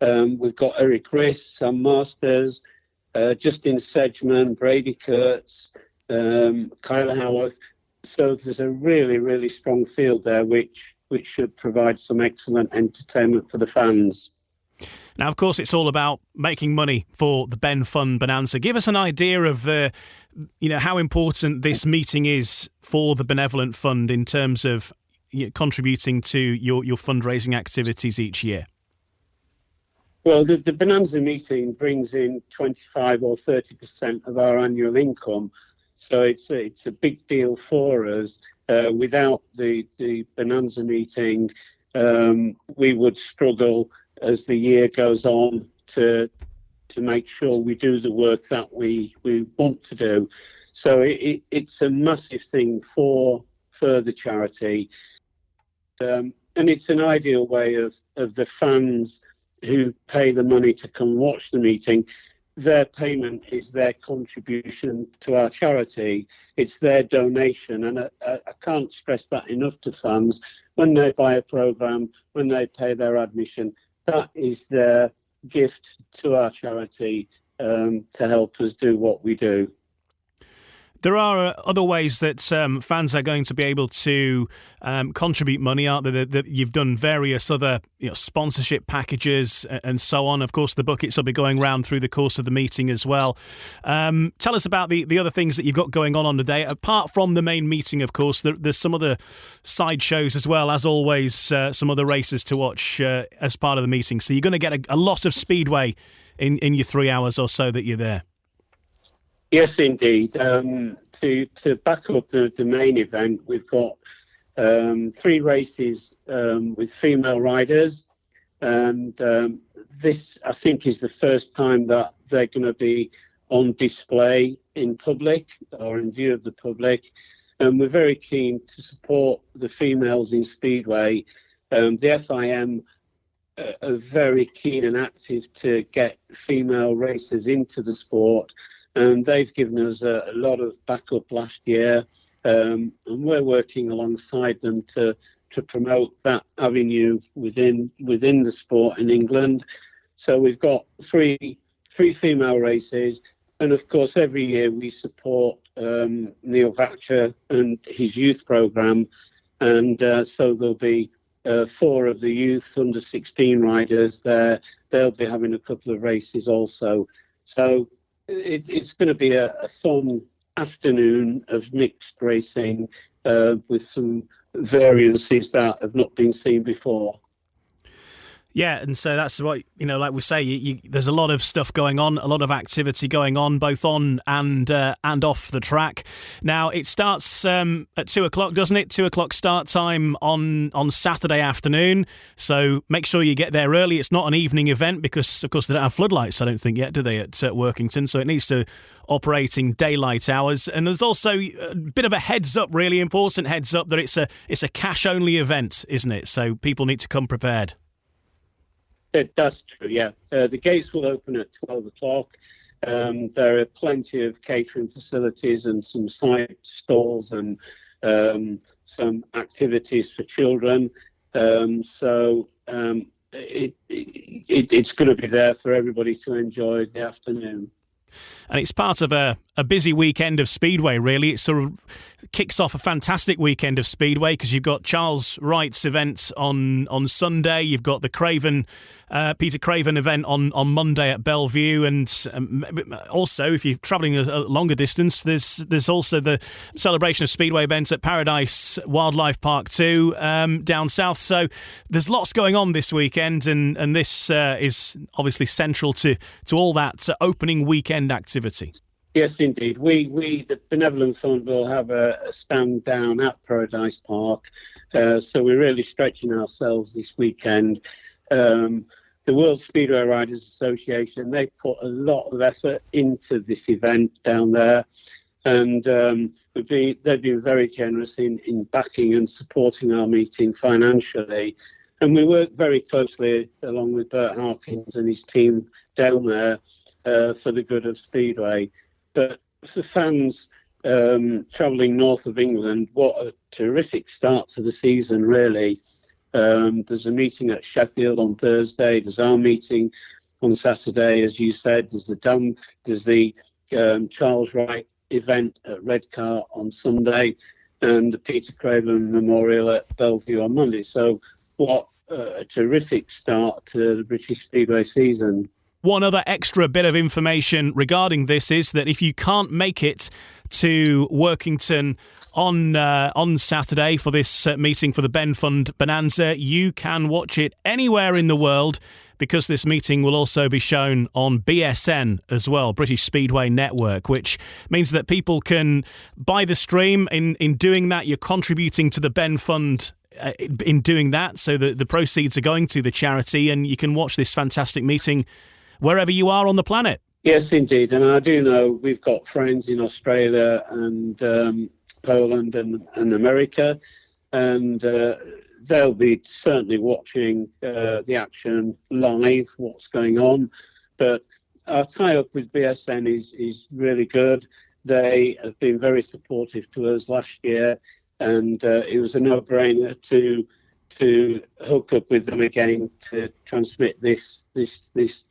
We've got Eric Riss, Sam Masters, Justin Sedgman, Brady Kurtz, Kyle Howarth. So there's a really, really strong field there, which should provide some excellent entertainment for the fans.
Now, of course, it's all about making money for the Ben Fund Bonanza. Give us an idea of how important this meeting is for the Benevolent Fund in terms of contributing to your fundraising activities each year.
Well, the Bonanza meeting brings in 25 or 30% of our annual income, so it's a big deal for us. Without the Bonanza meeting, we would struggle as the year goes on to make sure we do the work that we want to do. So it's a massive thing for the charity. And it's an ideal way of the fans who pay the money to come watch the meeting. Their payment is their contribution to our charity. It's their donation. And I can't stress that enough to fans. When they buy a programme, when they pay their admission, that is their gift to our charity to help us do what we do.
There are other ways that fans are going to be able to contribute money, aren't there? That you've done various other sponsorship packages and so on. Of course, the buckets will be going round through the course of the meeting as well. Tell us about the other things that you've got going on the day. Apart from the main meeting, of course, there's some other side shows as well. As always, some other races to watch as part of the meeting. So you're going to get a lot of speedway in your 3 hours or so that you're there.
Yes, indeed. To back up the main event, we've got 3 races with female riders, and this, I think, is the first time that they're going to be on display in public or in view of the public. And we're very keen to support the females in Speedway. The FIM are very keen and active to get female racers into the sport, and they've given us a lot of backup last year, and we're working alongside them to promote that avenue within the sport in England. So we've got three female races, and of course every year we support Neil Vatcher and his youth programme, and so there'll be 4 of the youth under 16 riders there. They'll be having a couple of races also. So it's going to be a fun afternoon of mixed racing with some variances that have not been seen before.
Yeah, and so that's what, like we say, there's a lot of stuff going on, a lot of activity going on, both on and off the track. Now, it starts at 2 o'clock, doesn't it? 2 o'clock start time on Saturday afternoon. So make sure you get there early. It's not an evening event because, of course, they don't have floodlights, I don't think yet, do they, at Workington? So it needs to operate in daylight hours. And there's also a bit of a heads up, really important heads up, that it's a cash-only event, isn't it? So people need to come prepared.
That's true, yeah. The gates will open at 12 o'clock. There are plenty of catering facilities and some side stalls and some activities for children. It's going to be there for everybody to enjoy the afternoon.
And it's part of a busy weekend of Speedway, really. It sort of kicks off a fantastic weekend of Speedway because you've got Charles Wright's event on Sunday. You've got the Peter Craven event on Monday at Bellevue. And also, if you're travelling a longer distance, there's also the Celebration of Speedway event at Paradise Wildlife Park too, down south. So there's lots going on this weekend, and this is obviously central to all that opening weekend activity.
Yes, indeed. We the Benevolent Fund, will have a stand down at Paradise Park. So we're really stretching ourselves this weekend. The World Speedway Riders Association, they put a lot of effort into this event down there. And they've been very generous in backing and supporting our meeting financially. And we work very closely along with Bert Harkins and his team down there for the good of Speedway. But for fans travelling north of England, what a terrific start to the season, really. There's a meeting at Sheffield on Thursday. There's our meeting on Saturday, as you said. There's the Charles Wright event at Redcar on Sunday, and the Peter Craven Memorial at Bellevue on Monday. So what a terrific start to the British Speedway season.
One other extra bit of information regarding this is that if you can't make it to Workington on Saturday for this meeting for the Ben Fund Bonanza, you can watch it anywhere in the world because this meeting will also be shown on BSN as well, British Speedway Network, which means that people can buy the stream. In doing that, you're contributing to the Ben Fund in doing that, so that the proceeds are going to the charity, and you can watch this fantastic meeting wherever you are on the planet.
Yes, indeed. And I do know we've got friends in Australia and Poland and America, and they'll be certainly watching the action live, what's going on. But our tie-up with BSN is really good. They have been very supportive to us last year, and it was a no-brainer to hook up with them again to transmit this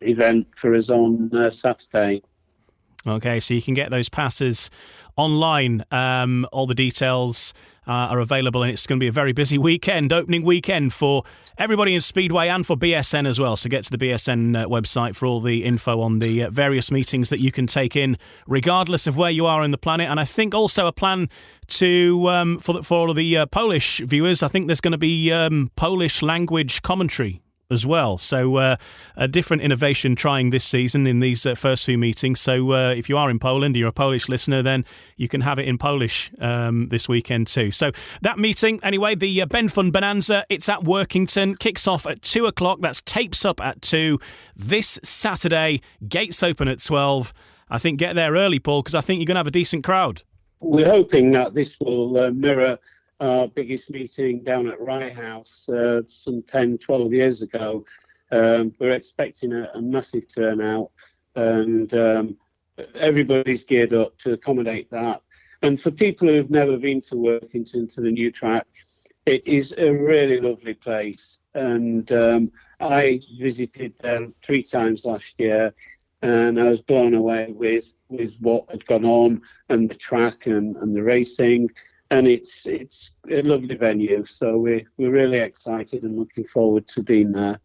event for us on Saturday.
Okay, so you can get those passes online. All the details are available, and it's going to be a very busy weekend, opening weekend for everybody in Speedway and for BSN as well. So get to the BSN website for all the info on the various meetings that you can take in, regardless of where you are in the planet. And I think also a plan to for all of the Polish viewers. I think there's going to be Polish language commentary as well. So a different innovation trying this season in these first few meetings. So if you are in Poland, you're a Polish listener, then you can have it in Polish this weekend too. So that meeting, anyway, the Ben Fund Bonanza, it's at Workington, kicks off at 2 o'clock. That's tapes up at 2 this Saturday. Gates open at 12. I think get there early, Paul, because I think you're going to have a decent crowd.
We're hoping that this will mirror our biggest meeting down at Wright House some 10, 12 years ago. We're expecting a massive turnout, and everybody's geared up to accommodate that. And for people who've never been to Workington, to the new track, it is a really lovely place. And I visited them 3 times last year, and I was blown away with what had gone on, and the track and the racing. And it's a lovely venue, so we're really excited and looking forward to being there.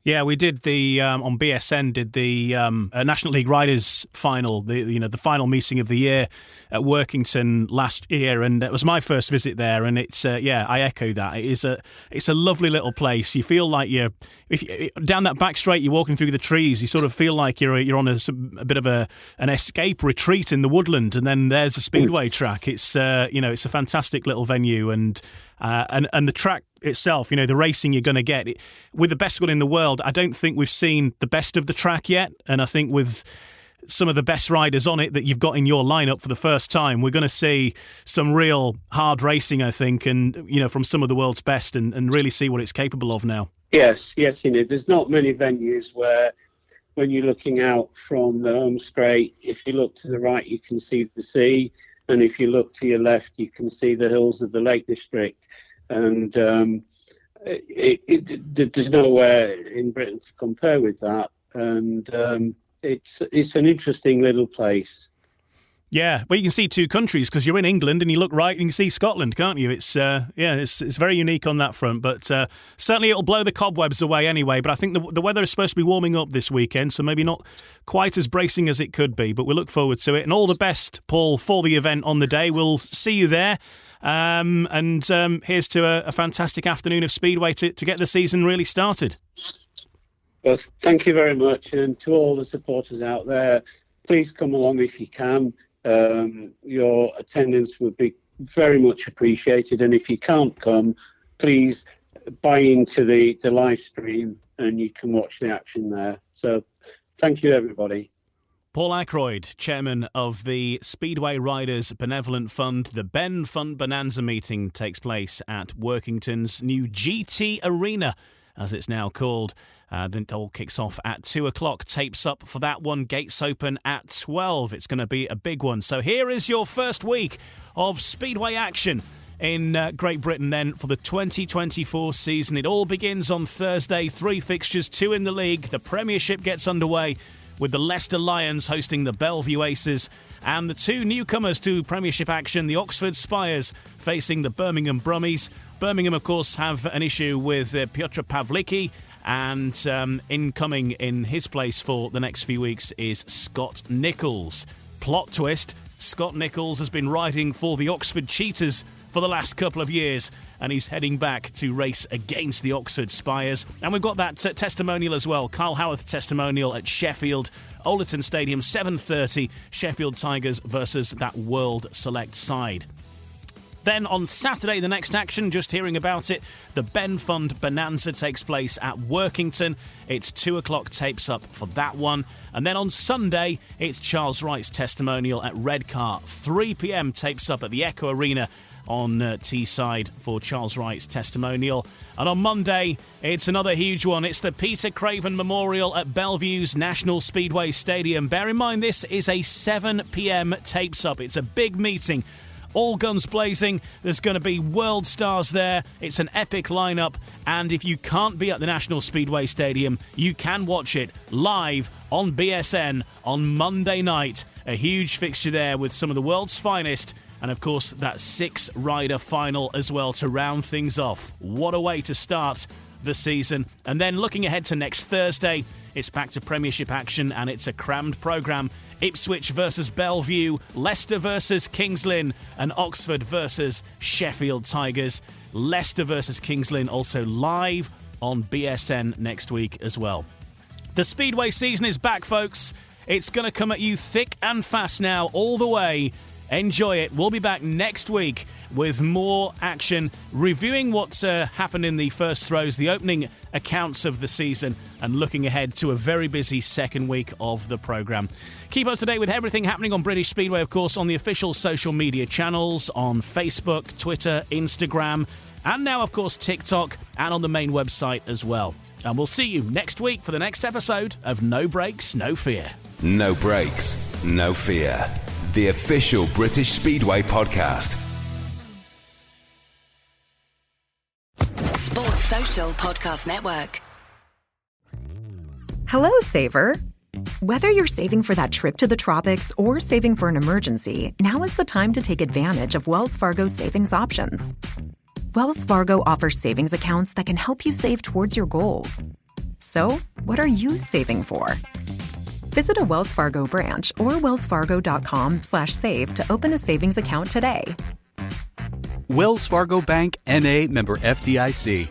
Yeah, we did the on BSN did the National League Riders final, the final meeting of the year at Workington last year, and it was my first visit there. And it's I echo that. It's a lovely little place. You feel like down that back straight, you're walking through the trees. You sort of feel like you're on a bit of an escape retreat in the woodland, and then there's a speedway track. It's it's a fantastic little venue, and the track itself, the racing you're going to get with the best one in the world. I don't think we've seen the best of the track yet, and I think with some of the best riders on it that you've got in your lineup for the first time, we're going to see some real hard racing, I think, and from some of the world's best, and really see what it's capable of now.
Yes, there's not many venues where when you're looking out from the home straight, if you look to the right you can see the sea, and if you look to your left you can see the hills of the Lake District. And there's nowhere in Britain to compare with that, and it's an interesting little place.
Yeah, well, you can see 2 countries because you're in England and you look right and you can see Scotland, can't you? It's very unique on that front, but certainly it'll blow the cobwebs away anyway. But I think the weather is supposed to be warming up this weekend, so maybe not quite as bracing as it could be, but we look forward to it. And all the best, Paul, for the event on the day. We'll see you there. Here's to a fantastic afternoon of Speedway to get the season really started.
Well, thank you very much, and to all the supporters out there, please come along if you can. Your attendance would be very much appreciated, and if you can't come, please buy into the live stream and you can watch the action there. So thank you, everybody.
Paul Ackroyd, chairman of the Speedway Riders Benevolent Fund. The Ben Fund Bonanza meeting takes place at Workington's new GT Arena, as it's now called. Then it all kicks off at 2 o'clock. Tapes up for that one. Gates open at 12. It's going to be a big one. So here is your first week of Speedway action in Great Britain then for the 2024 season. It all begins on Thursday. 3 fixtures, 2 in the league. The Premiership gets underway with the Leicester Lions hosting the Bellevue Aces, and the 2 newcomers to Premiership action, the Oxford Spires facing the Birmingham Brummies. Birmingham, of course, have an issue with Piotr Pawlicki, and incoming in his place for the next few weeks is Scott Nicholls. Plot twist, Scott Nicholls has been riding for the Oxford Cheetahs for the last couple of years, and he's heading back to race against the Oxford Spires. And we've got that testimonial as well, Kyle Howarth testimonial at Sheffield, Oleton Stadium, 7:30, Sheffield Tigers versus that World Select side. Then on Saturday, the next action, just hearing about it, the Ben Fund Bonanza takes place at Workington. It's 2 o'clock tapes up for that one. And then on Sunday, it's Charles Wright's testimonial at Redcar. 3 p.m. tapes up at the Echo Arena on Teesside for Charles Wright's testimonial. And on Monday, it's another huge one. It's the Peter Craven Memorial at Bellevue's National Speedway Stadium. Bear in mind, this is a 7 p.m. tapes up. It's a big meeting. All guns blazing. There's going to be world stars there. It's an epic lineup. And if you can't be at the National Speedway Stadium, you can watch it live on BSN on Monday night. A huge fixture there with some of the world's finest. And of course, that 6-rider final as well to round things off. What a way to start the season. And then looking ahead to next Thursday, it's back to Premiership action, and it's a crammed programme. Ipswich versus Bellevue, Leicester versus Kings Lynn, and Oxford versus Sheffield Tigers. Leicester versus Kings Lynn also live on BSN next week as well. The Speedway season is back, folks. It's going to come at you thick and fast now, all the way. Enjoy it. We'll be back next week with more action, reviewing what's happened in the first throws, the opening accounts of the season, and looking ahead to a very busy second week of the programme. Keep up to date with everything happening on British Speedway, of course, on the official social media channels, on Facebook, Twitter, Instagram, and now, of course, TikTok and on the main website as well. And we'll see you next week for the next episode of No Brakes, No Fear.
No Brakes, No Fear. The official British Speedway podcast.
Sports Social Podcast Network.
Hello, Saver. Whether you're saving for that trip to the tropics or saving for an emergency, now is the time to take advantage of Wells Fargo's savings options. Wells Fargo offers savings accounts that can help you save towards your goals. So, what are you saving for? Visit a Wells Fargo branch or wellsfargo.com/save to open a savings account today.
Wells Fargo Bank, N.A., member FDIC.